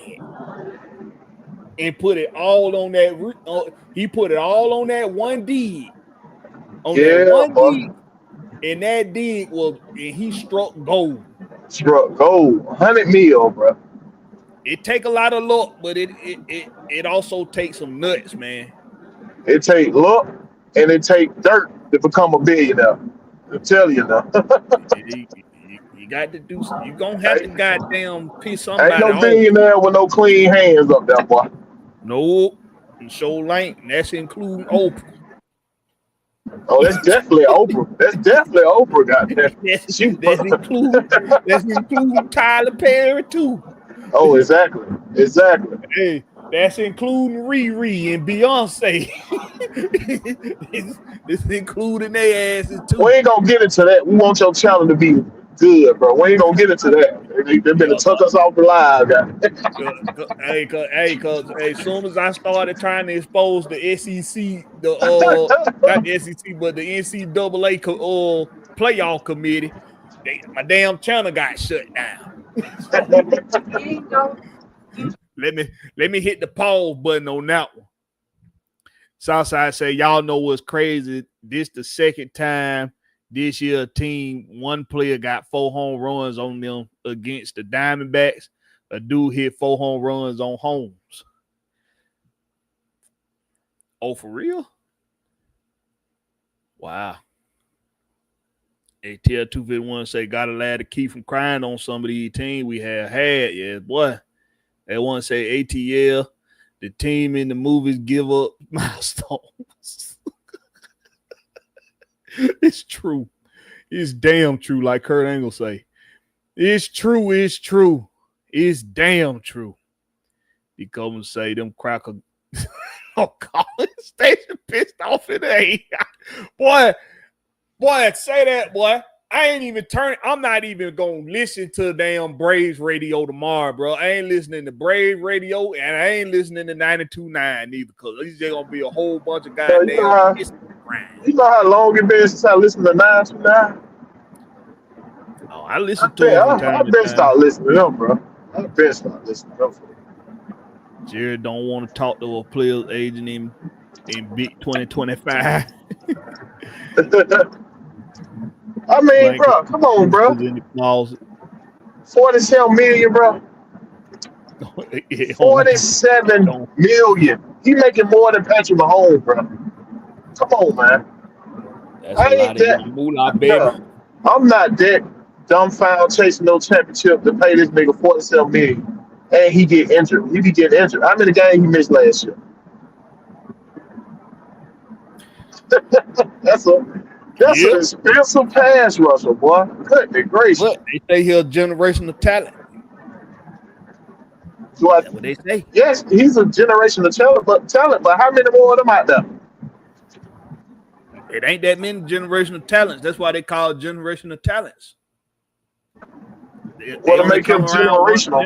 and put it all on that. He put it all on that one deed. Deed, and that deed was, and he struck gold. Struck gold, $100 million, bro. It take a lot of luck, but it also takes some nuts, man. It take luck and it take dirt to become a billionaire. I'm telling you now. You got to do something. You're going to have to goddamn piss somebody off. Ain't no off. billionaire with no clean hands up there, boy. Nope. Show ain't. That's including Oprah. Oh, that's definitely Oprah. That's definitely Oprah, goddamn. That's including Tyler Perry, too. Oh, exactly. Hey, that's including Riri and Beyonce. It's including their asses, too. We ain't going to get into that. We want your channel to be good, bro. We ain't gonna get into that. They've been took us off the live, cause as soon as I started trying to expose the SEC, not the SEC, but the NCAA playoff committee, my damn channel got shut down. Let me hit the pause button on that one. Southside say, y'all know what's crazy? This the second time this year, one player got 4 home runs on them against the Diamondbacks. A dude hit 4 home runs on homes. Oh, for real? Wow. ATL 251 say, got a lad to keep from crying on some of these teams we have had. Yeah, boy. They want to say ATL, the team in the movies give up milestones. It's true. It's damn true, like Kurt Angle say. It's true. It's damn true. He come and say them cracker. Oh, College Station pissed off in the boy, say that, boy. I ain't even I'm not even going to listen to damn Braves radio tomorrow, bro. I ain't listening to Braves radio, and I ain't listening to 92.9 either, because there's going to be a whole bunch of goddamn. You know how long it been since I listened to 929? Oh, I listen to them from time I've been start listening to them, bro. I've been start listening to them. Jared don't want to talk to a player's agent in big 2025. I mean, bro, come on, bro. 47 million, bro. 47 million. He making more than Patrick Mahomes, bro. Come on, man. That's a lot of moolah, baby. I'm not that dumbfounded chasing no championship to pay this nigga 47 million. And he get injured. He be getting injured. How many games he missed last year? That's an expensive pass rusher, boy. Goodness gracious. Look, they say he's a generational talent. That's what they say. Yes, he's a generational talent, but how many more of them out there? It ain't that many generational talents. That's why they call it generational talents. What to make him generational?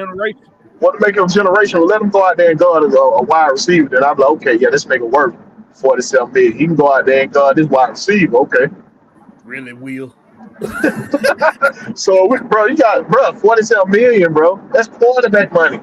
What to make him generational? Let him go out there and guard a wide receiver. Then I'm like, okay, yeah, this nigga worth 47 million. He can go out there and guard this wide receiver. Okay. Really will. So, bro, you got 47 million, bro. That's quarterback money.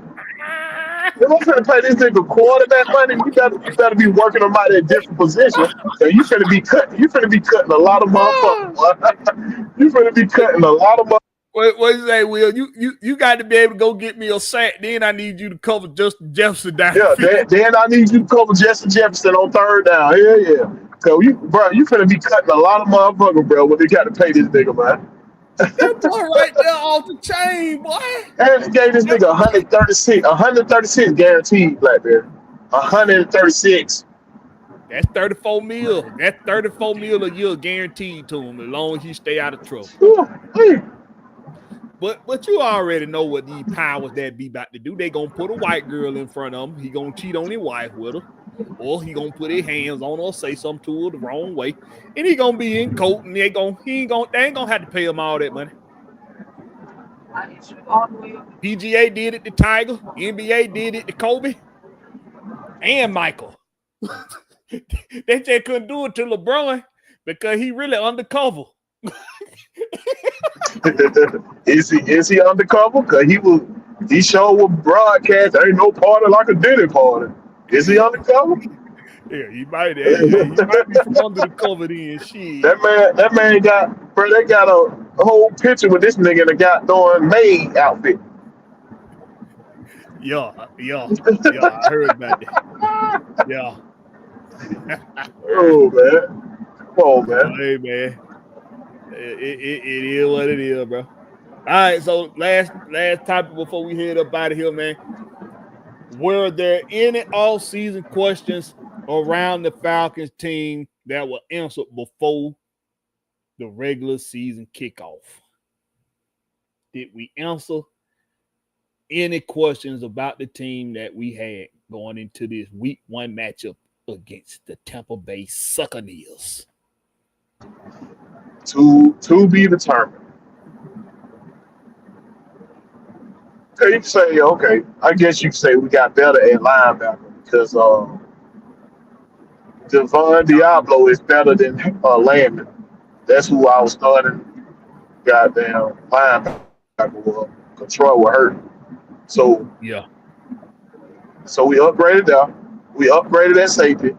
If I'm finna pay this nigga quarterback money, you better be working him out at a different position. So you finna be cutting a lot of motherfuckers. You finna be cutting a lot of motherfuckers. What you say, Will? You got to be able to go get me a sack. Then I need you to cover Justin Jefferson down. Yeah, then I need you to cover Justin Jefferson on third down. Yeah. So you finna be cutting a lot of motherfuckers, bro, when they got to pay this nigga, man. That boy right there off the chain, boy. And he gave this nigga 136 guaranteed, Blakberry. 136. That's 34 mil. That's 34 mil a year guaranteed to him as long as he stay out of trouble. But you already know what these powers that be about to do. They gonna put a white girl in front of him. He gonna cheat on his wife with her, or he gonna put his hands on her, or say something to her the wrong way, and he gonna be in court, and they ain't gonna have to pay him all that money. PGA did it to Tiger, NBA did it to Kobe, and Michael. They just couldn't do it to LeBron because he really undercover. Is he undercover? Cause he showed with broadcast. There ain't no party like a Diddy party. Is he undercover? Yeah, he might be from under the cover then. Shit. That man got, bro. They got a whole picture with this nigga in a goddamn maid outfit. Yeah, I heard about that. Yeah. Oh man, come on, man. Hey man. It is what it is, bro. All right, so last topic before we head up out of here, man. Were there any all-season questions around the Falcons team that were answered before the regular season kickoff? Did we answer any questions about the team that we had going into this week 1 matchup against the Tampa Bay Buccaneers? To be determined. So you can say, okay, I guess you can say we got better at linebacker because Devon Diablo is better than Landman. That's who I was starting. Goddamn linebacker was. Control was hurt. So yeah. So we upgraded there. We upgraded at safety.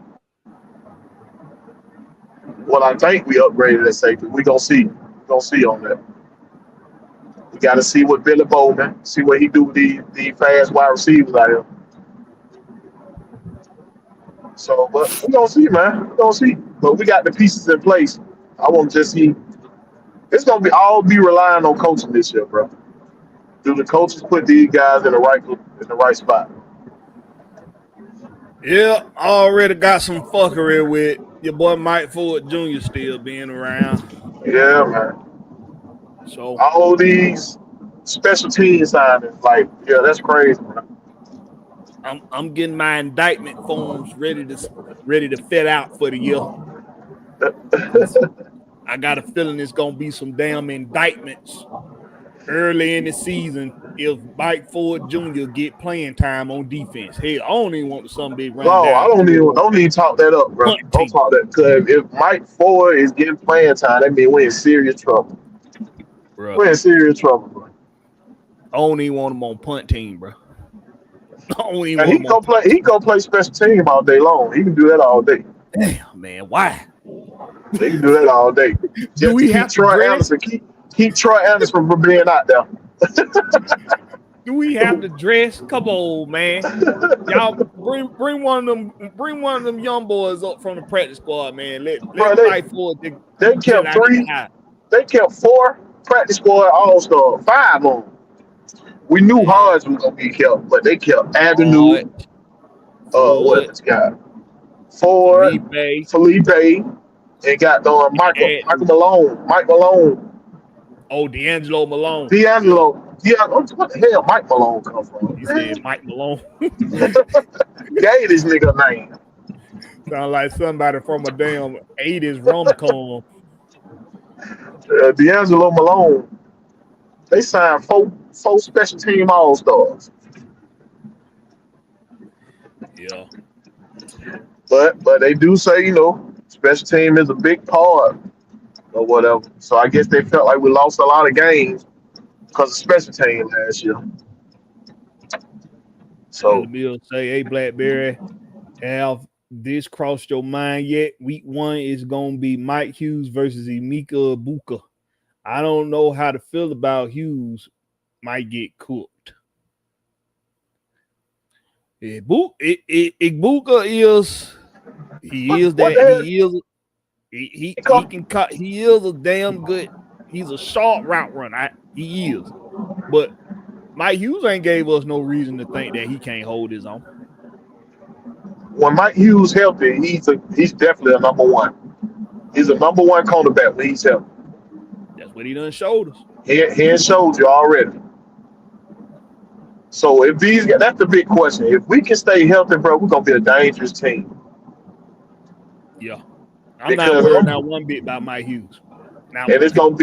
Well, I think we upgraded at safety. We're going to see. We're going to see on that. We got to see what Billy Bowman, see what he do with the fast wide receivers out here. So, but we're going to see, man. We're going to see. But we got the pieces in place. I want to just see. It's going to be relying on coaching this year, bro. Do the coaches put these guys in the right spot? Yeah, I already got some fuckery with your boy Mike Ford Jr. still being around. Yeah, man. So all these special team signings, like, yeah, that's crazy, man. I'm getting my indictment forms ready to fill out for the year. I got a feeling it's gonna be some damn indictments early in the season if Mike Ford Jr. get playing time on defense. Hell, I don't even want somebody running No, down. I don't even talk that up, bro. Don't talk that, because if Mike Ford is getting playing time, that means we're in serious trouble. Bro. We're in serious trouble, bro. I don't even want him on punt team, bro. And he go play special team all day long. He can do that all day. Damn, man, why? They can do that all day. Do we have Troy Anderson? Keep Troy Anderson from being out there. Do we have to dress? Come on, man. Y'all bring one of them young boys up from the practice squad, man. Let Mike Ford. They kept 3. They kept 4 practice squad all-star, 5 on. We knew Hodge was gonna be kept, but they kept Avenue. What this guy? Ford, Felipe, and got Michael Malone. Mike Malone. Oh, D'Angelo Malone. Yeah, what the hell Mike Malone come from? You said Mike Malone. Gave this nigga a name. Sound like somebody from a damn 80s rom-com. D'Angelo Malone. They signed 4 special team all-stars. Yeah. But they do say, special team is a big part or whatever. So I guess they felt like we lost a lot of games because of special team last year. So Bill say, hey, Blakberry, have this crossed your mind yet? Week 1 is gonna be Mike Hughes versus Emeka Egbuka. I don't know how to feel about Hughes. Might get cooked. Egbuka is a damn good. He's a sharp route runner. He is, but Mike Hughes ain't gave us no reason to think that he can't hold his own. When Mike Hughes healthy, he's definitely a number 1. He's a number 1 cornerback when he's healthy. That's what he done showed us. He has showed you already. So that's the big question. If we can stay healthy, bro, we're gonna be a dangerous team. Yeah, I'm not worried now one bit about Mike Hughes. It's gonna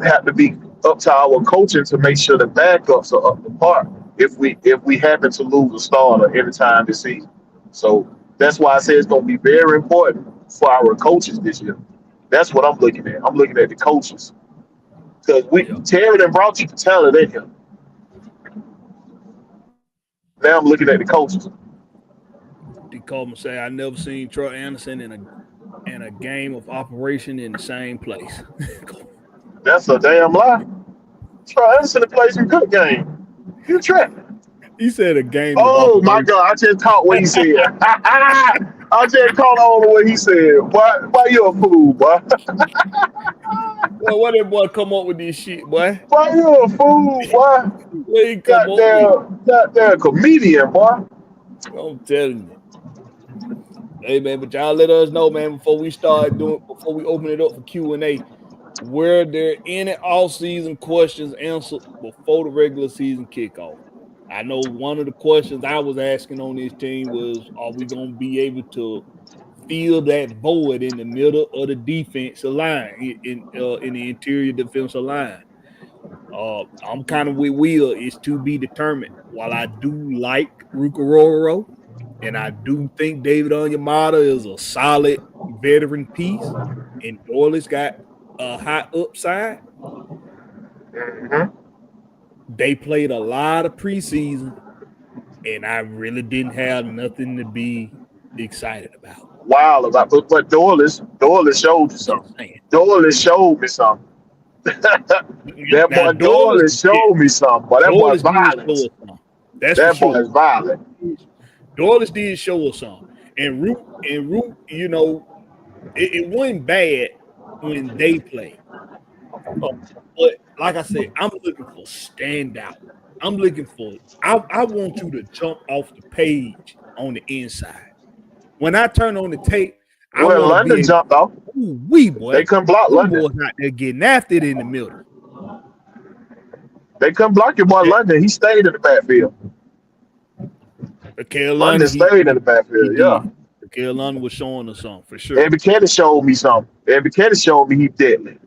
have to be up to our coaching to make sure the backups are up to par if we happen to lose a starter every time this season. So that's why I say it's gonna be very important for our coaches this year. That's what I'm looking at. I'm looking at the coaches. Because Terry done brought you the talent in here. Now I'm looking at the coaches. He called me and say, I never seen Troy Anderson in a game of operation in the same place. That's a damn lie. Troy Anderson plays some good game. You tripping. He said a game. Oh my God! I just caught what he said. I just caught on to what he said. Why you a fool, boy? Well, why that boy come up with this shit, boy? Why you a fool, boy? Where he come up with? Goddamn comedian, boy. I'm telling you. Hey man, but y'all let us know, man, before we open it up for Q&A, were there any off-season questions answered before the regular season kickoff? I know one of the questions I was asking on this team was, are we going to be able to fill that void in the middle of the defensive line, in the interior defensive line? I'm kind of with Will. It's to be determined. While I do like Rukaroro, and I do think David Onyemata is a solid veteran piece, and Doyle's got a high upside. Mm-hmm. They played a lot of preseason, and I really didn't have nothing to be excited about. But Doyle showed you something. Doyle showed me something. That boy Doyle showed me something. But that boy's violent. That boy's violent. Doyle did show us something. And Root, it wasn't bad when they played. But like I said, I'm looking for standout. I want you to jump off the page on the inside. When I turn on the tape, London jumped off. Boy. They couldn't block London. Boys out there getting after it in the middle. They couldn't block your boy London. He stayed in the backfield. London stayed in the backfield, yeah. London was showing us something for sure. Eddie Kennedy showed me something. Eddie Kennedy showed me he's deadly.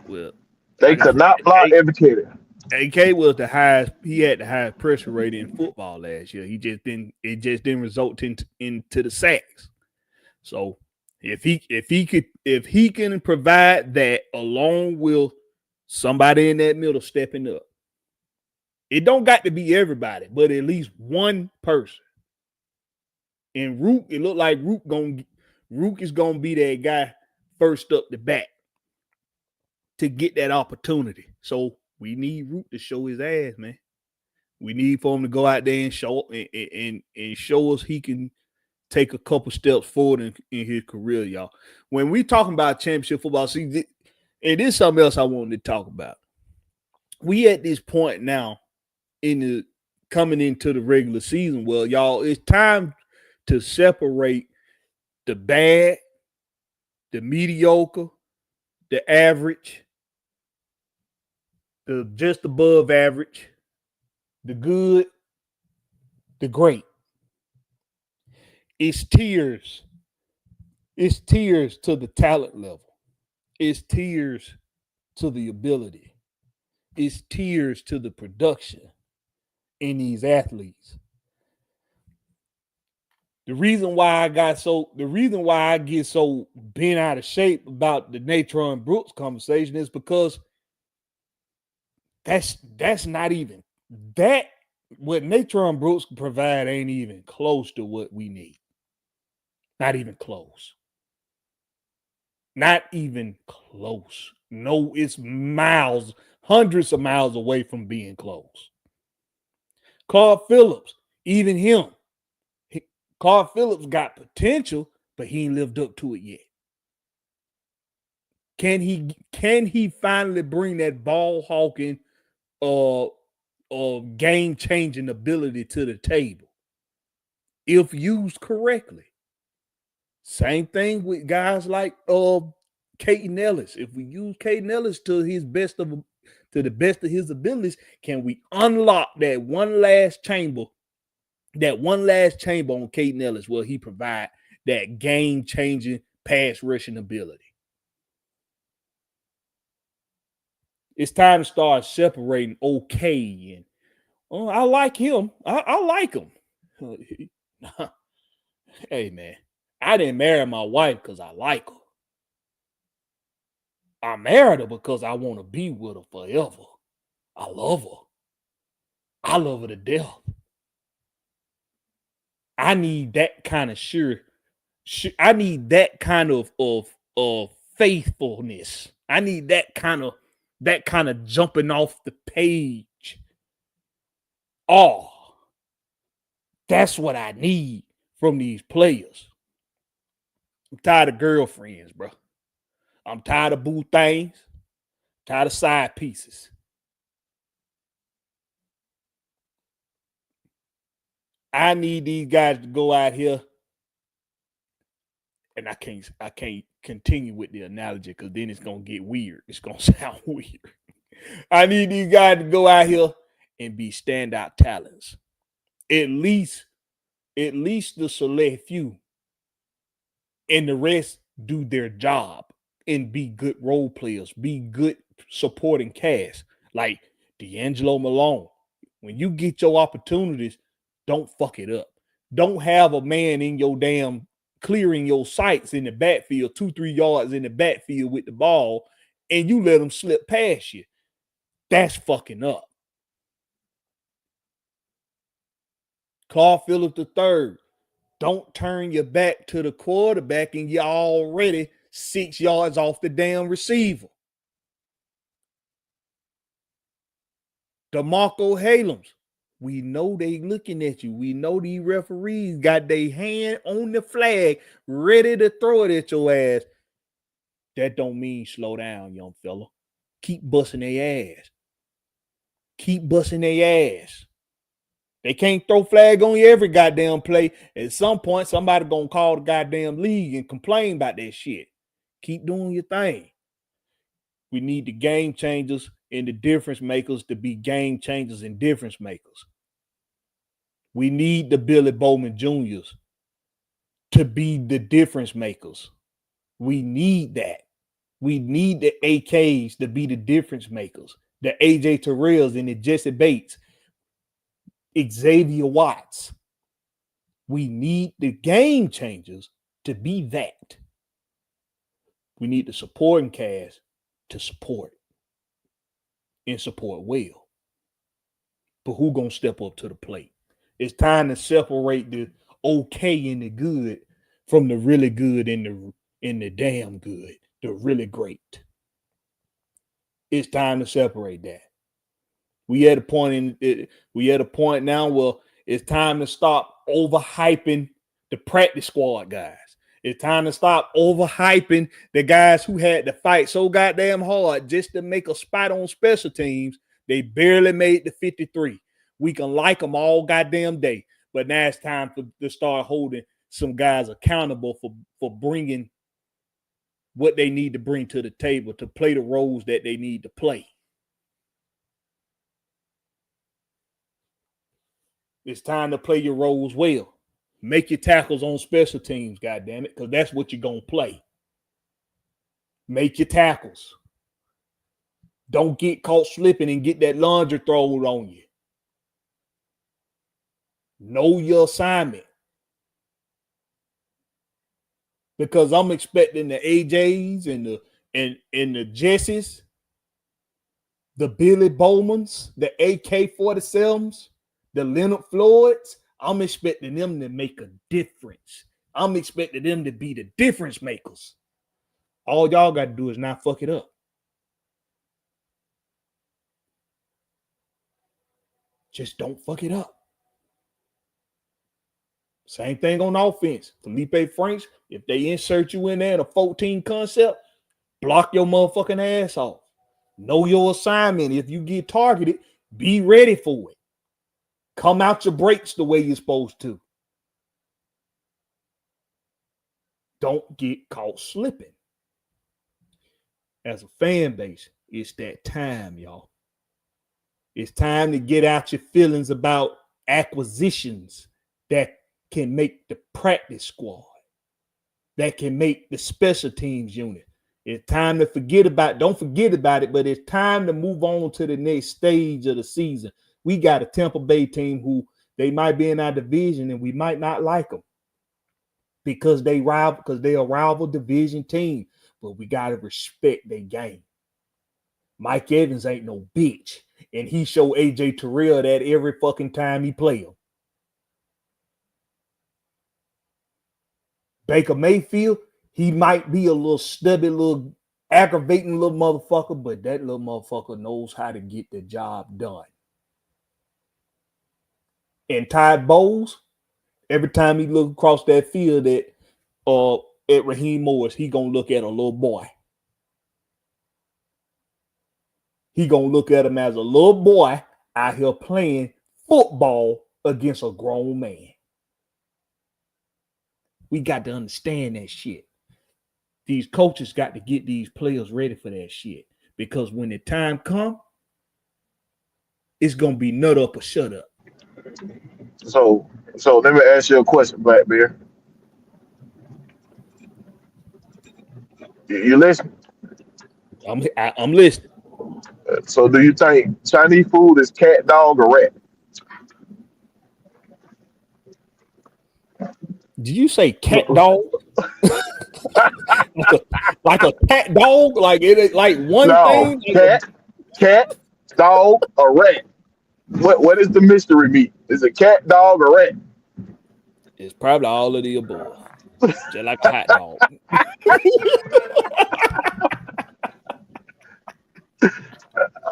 Well, they could not block Eddie Kennedy. AK was the highest. He had the highest pressure rate in football last year. He just didn't. It just didn't result into the sacks. So if he can provide that along with somebody in that middle stepping up, it don't got to be everybody, but at least one person. And Rook, it looked like Rook is gonna be that guy first up the bat to get that opportunity. So we need Rook to show his ass, man. We need for him to go out there and show us he can take a couple steps forward in his career, y'all. When we talking about championship football, see, it is something else I wanted to talk about. We at this point now coming into the regular season. Well, y'all, it's time to separate the bad, the mediocre, the average, the just above average, the good, the great. It's tiers. It's tiers to the talent level. It's tiers to the ability. It's tiers to the production in these athletes. The reason why I get so bent out of shape about the Natron Brooks conversation is because that's not even that. What Natron Brooks provide ain't even close to what we need. Not even close. Not even close. No, it's miles, hundreds of miles away from being close. Carl Phillips, even him. Carl Phillips got potential, but he ain't lived up to it yet. Can he finally bring that ball hawking game-changing ability to the table if used correctly? Same thing with guys like Caden Ellis. If we use Caden Ellis to the best of his abilities, can we unlock that one last chamber? That one last chamber on Caden Ellis where he provide that game-changing pass rushing ability. It's time to start separating okay and I like him. I like him. Hey man, I didn't marry my wife because I like her. I married her because I want to be with her forever. I love her. I love her to death. I need that kind of I need that kind of faithfulness. I need that kind of jumping off the page. Oh, that's what I need from these players. I'm tired of girlfriends, bro. I'm tired of boo things. Tired of side pieces. I need these guys to go out here, and I can't continue with the analogy because then it's gonna get weird. It's gonna sound weird. I need these guys to go out here and be standout talents. At least the select few, and the rest do their job and be good role players, be good supporting cast. Like D'Angelo Malone. When you get your opportunities, don't fuck it up. Don't have a man in your damn clearing your sights in the backfield, 2-3 yards in the backfield with the ball, and you let them slip past you. That's fucking up. Carl Phillips III. Don't turn your back to the quarterback and you're already 6 yards off the damn receiver. DeMarco Halems. We know they looking at you. We know these referees got their hand on the flag ready to throw it at your ass. That don't mean slow down, young fella. Keep busting their ass. Keep busting their ass. They can't throw flag on you every goddamn play. At some point, somebody gonna call the goddamn league and complain about that shit. Keep doing your thing. We need the game changers and the difference makers to be game changers and difference makers. We need the Billy Bowman Jr.'s to be the difference makers. We need that. We need the AKs to be the difference makers. The AJ Terrells and the Jesse Bates, Xavier Watts. We need the game changers to be that. We need the supporting cast to support and support well. But who gonna step up to the plate? It's time to separate the okay and the good from the really good and the damn good, the really great. It's time to separate that. We at a point now where it's time to stop overhyping the practice squad guys. It's time to stop overhyping the guys who had to fight so goddamn hard just to make a spot on special teams. They barely made the 53. We can like them all goddamn day, but now it's time to start holding some guys accountable for bringing what they need to bring to the table to play the roles that they need to play. It's time to play your roles well. Make your tackles on special teams, goddammit, because that's what you're going to play. Make your tackles. Don't get caught slipping and get that laundry thrown on you. Know your assignment. Because I'm expecting the AJs and the Jessies, the Billy Bowmans, the AK-47s, the Leonard Floyds. I'm expecting them to make a difference. I'm expecting them to be the difference makers. All y'all got to do is not fuck it up. Just don't fuck it up. Same thing on offense. Felipe Franks, if they insert you in there in a 14 concept, block your motherfucking ass off. Know your assignment. If you get targeted, be ready for it. Come out your breaks the way you're supposed to. Don't get caught slipping. As a fan base, it's that time, y'all. It's time to get out your feelings about acquisitions that can make the practice squad, that can make the special teams unit. It's time to don't forget about it, but it's time to move on to the next stage of the season. We got a Tampa Bay team who they might be in our division and we might not like them because they're a rival division team, but we got to respect their game. Mike Evans ain't no bitch, and he show AJ Terrell that every fucking time he play him. Baker Mayfield, he might be a little stubby, little aggravating little motherfucker, but that little motherfucker knows how to get the job done. And Ty Bowles, every time he look across that field at Raheem Morris, he gonna look at a little boy. He gonna look at him as a little boy out here playing football against a grown man. We got to understand that shit. These coaches got to get these players ready for that shit. Because when the time comes, it's gonna be nut up or shut up. So let me ask you a question, Blackberry. You listen? I'm listening. So do you think Chinese food is cat, dog, or rat? Did you say cat dog? like a cat dog? Like it like one thing? Cat, dog, or rat? What is the mystery meat? Is it cat, dog, or rat? It's probably all of the above. Just like a hot dog.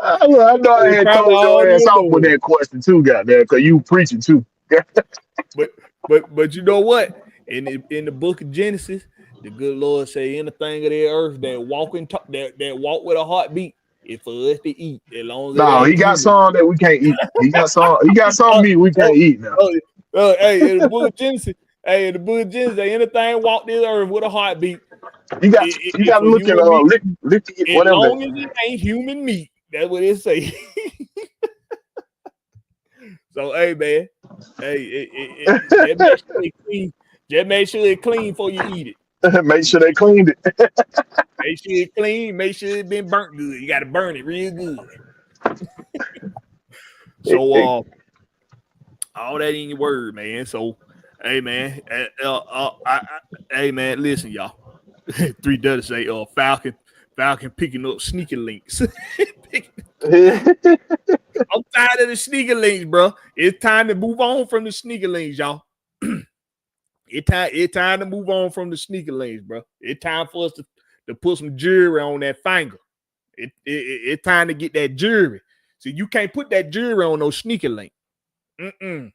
I know I had told your ass off with that question too, goddamn, because you preaching too. But you know what? In the book of Genesis, the good Lord say anything of the earth that walk with a heartbeat, it's for us to eat. As long as no, he got some that we can't eat. He got some meat we can't eat now. Hey, in the book of Genesis, anything walk this earth with a heartbeat. You got to look at lick as long as it ain't human meat. That's what it say. So, hey, man. Hey, just make sure it's clean before you eat it. Make sure they cleaned it. Make sure it's clean. Make sure it's been burnt good. You got to burn it real good. So, all that in your word, man. So, hey, man. Hey, man, listen, y'all. 3 does say Falcon picking up sneaker links. I'm tired of the sneaker links, bro. It's time to move on from the sneaker links, y'all. It's time to move on from the sneaker links, bro. It's time for us to put some jewelry on that finger. It's time to get that jewelry. So you can't put that jewelry on those sneaker links. You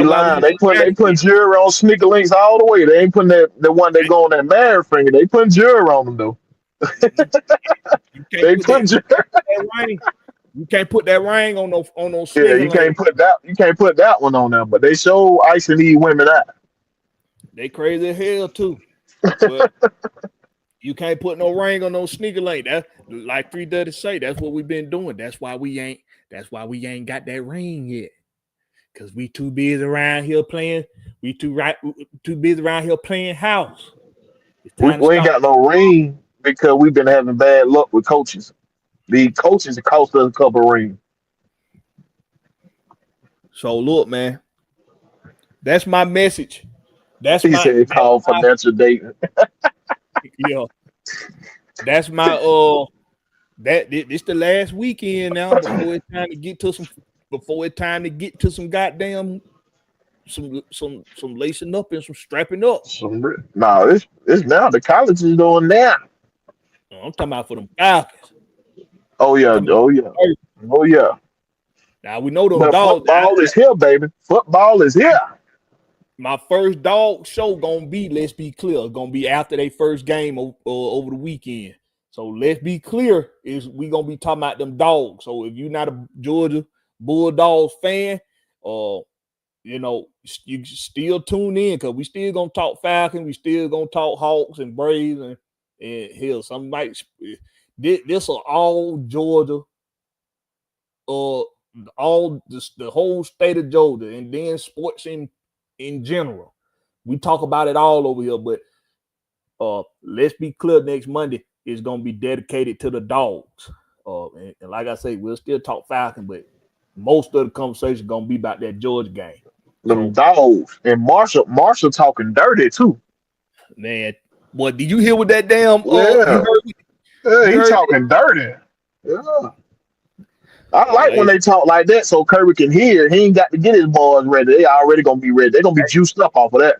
lying. They put jewelry on sneaker links all the way. They ain't putting the one they go on that married finger. They putting jewelry on them though. They put jewelry. You can't put that ring on those Yeah, you can't put that one on them. But they show icing these women out. They crazy as hell too. But you can't put no ring on those sneaker link. That like 3 Dirty say. That's what we've been doing. That's why we ain't got that ring yet. Cause we too busy around here playing. We too busy around here playing house. We ain't got no ring because we've been having bad luck with coaches. The coaches cost us a couple rings. So look, man, that's my message. He said it's called financial dating. Yeah, that's my It's the last weekend now before it's time to get to some goddamn some lacing up and some strapping up. No, it's now the college is doing now. I'm talking about for them Falcons. Oh yeah. Now we know them dogs. Football is here, baby. Football is here. My first dog show gonna be, let's be clear, gonna be after their first game over the weekend. So let's be clear, is we gonna be talking about them dogs. So if you're not a Georgia Bulldogs fan, you still tune in because we still gonna talk Falcons, we still gonna talk Hawks and Braves and hell, some might. This are all Georgia, all the whole state of Georgia, and then sports in general. We talk about it all over here, but let's be clear, next Monday is gonna be dedicated to the dogs. And like I say, we'll still talk Falcon, but most of the conversation gonna be about that Georgia game. Them dogs and Marshall talking dirty too. Man, what did you hear with that damn? He talking dirty. Yeah. I like when they talk like that so Kirby can hear. He ain't got to get his boys ready. They already gonna be ready. They're gonna be juiced up off of that.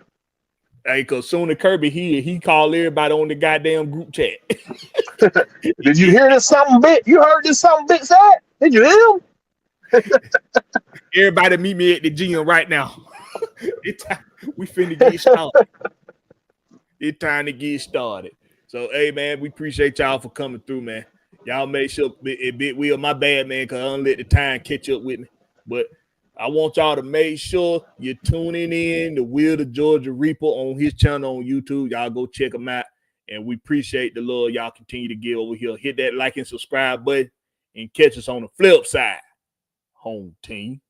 Hey, cause soon as Kirby here, he called everybody on the goddamn group chat. Did you hear this something bit? You heard this something bit said? Did you hear him? Everybody meet me at the gym right now. We finna get started. It's time to get started. So, hey, man, we appreciate y'all for coming through, man. Y'all make sure my bad, man, because I don't let the time catch up with me. But I want y'all to make sure you're tuning in to Will the Georgia Reaper on his channel on YouTube. Y'all go check him out. And we appreciate the love y'all continue to give over here. Hit that like and subscribe button and catch us on the flip side, home team.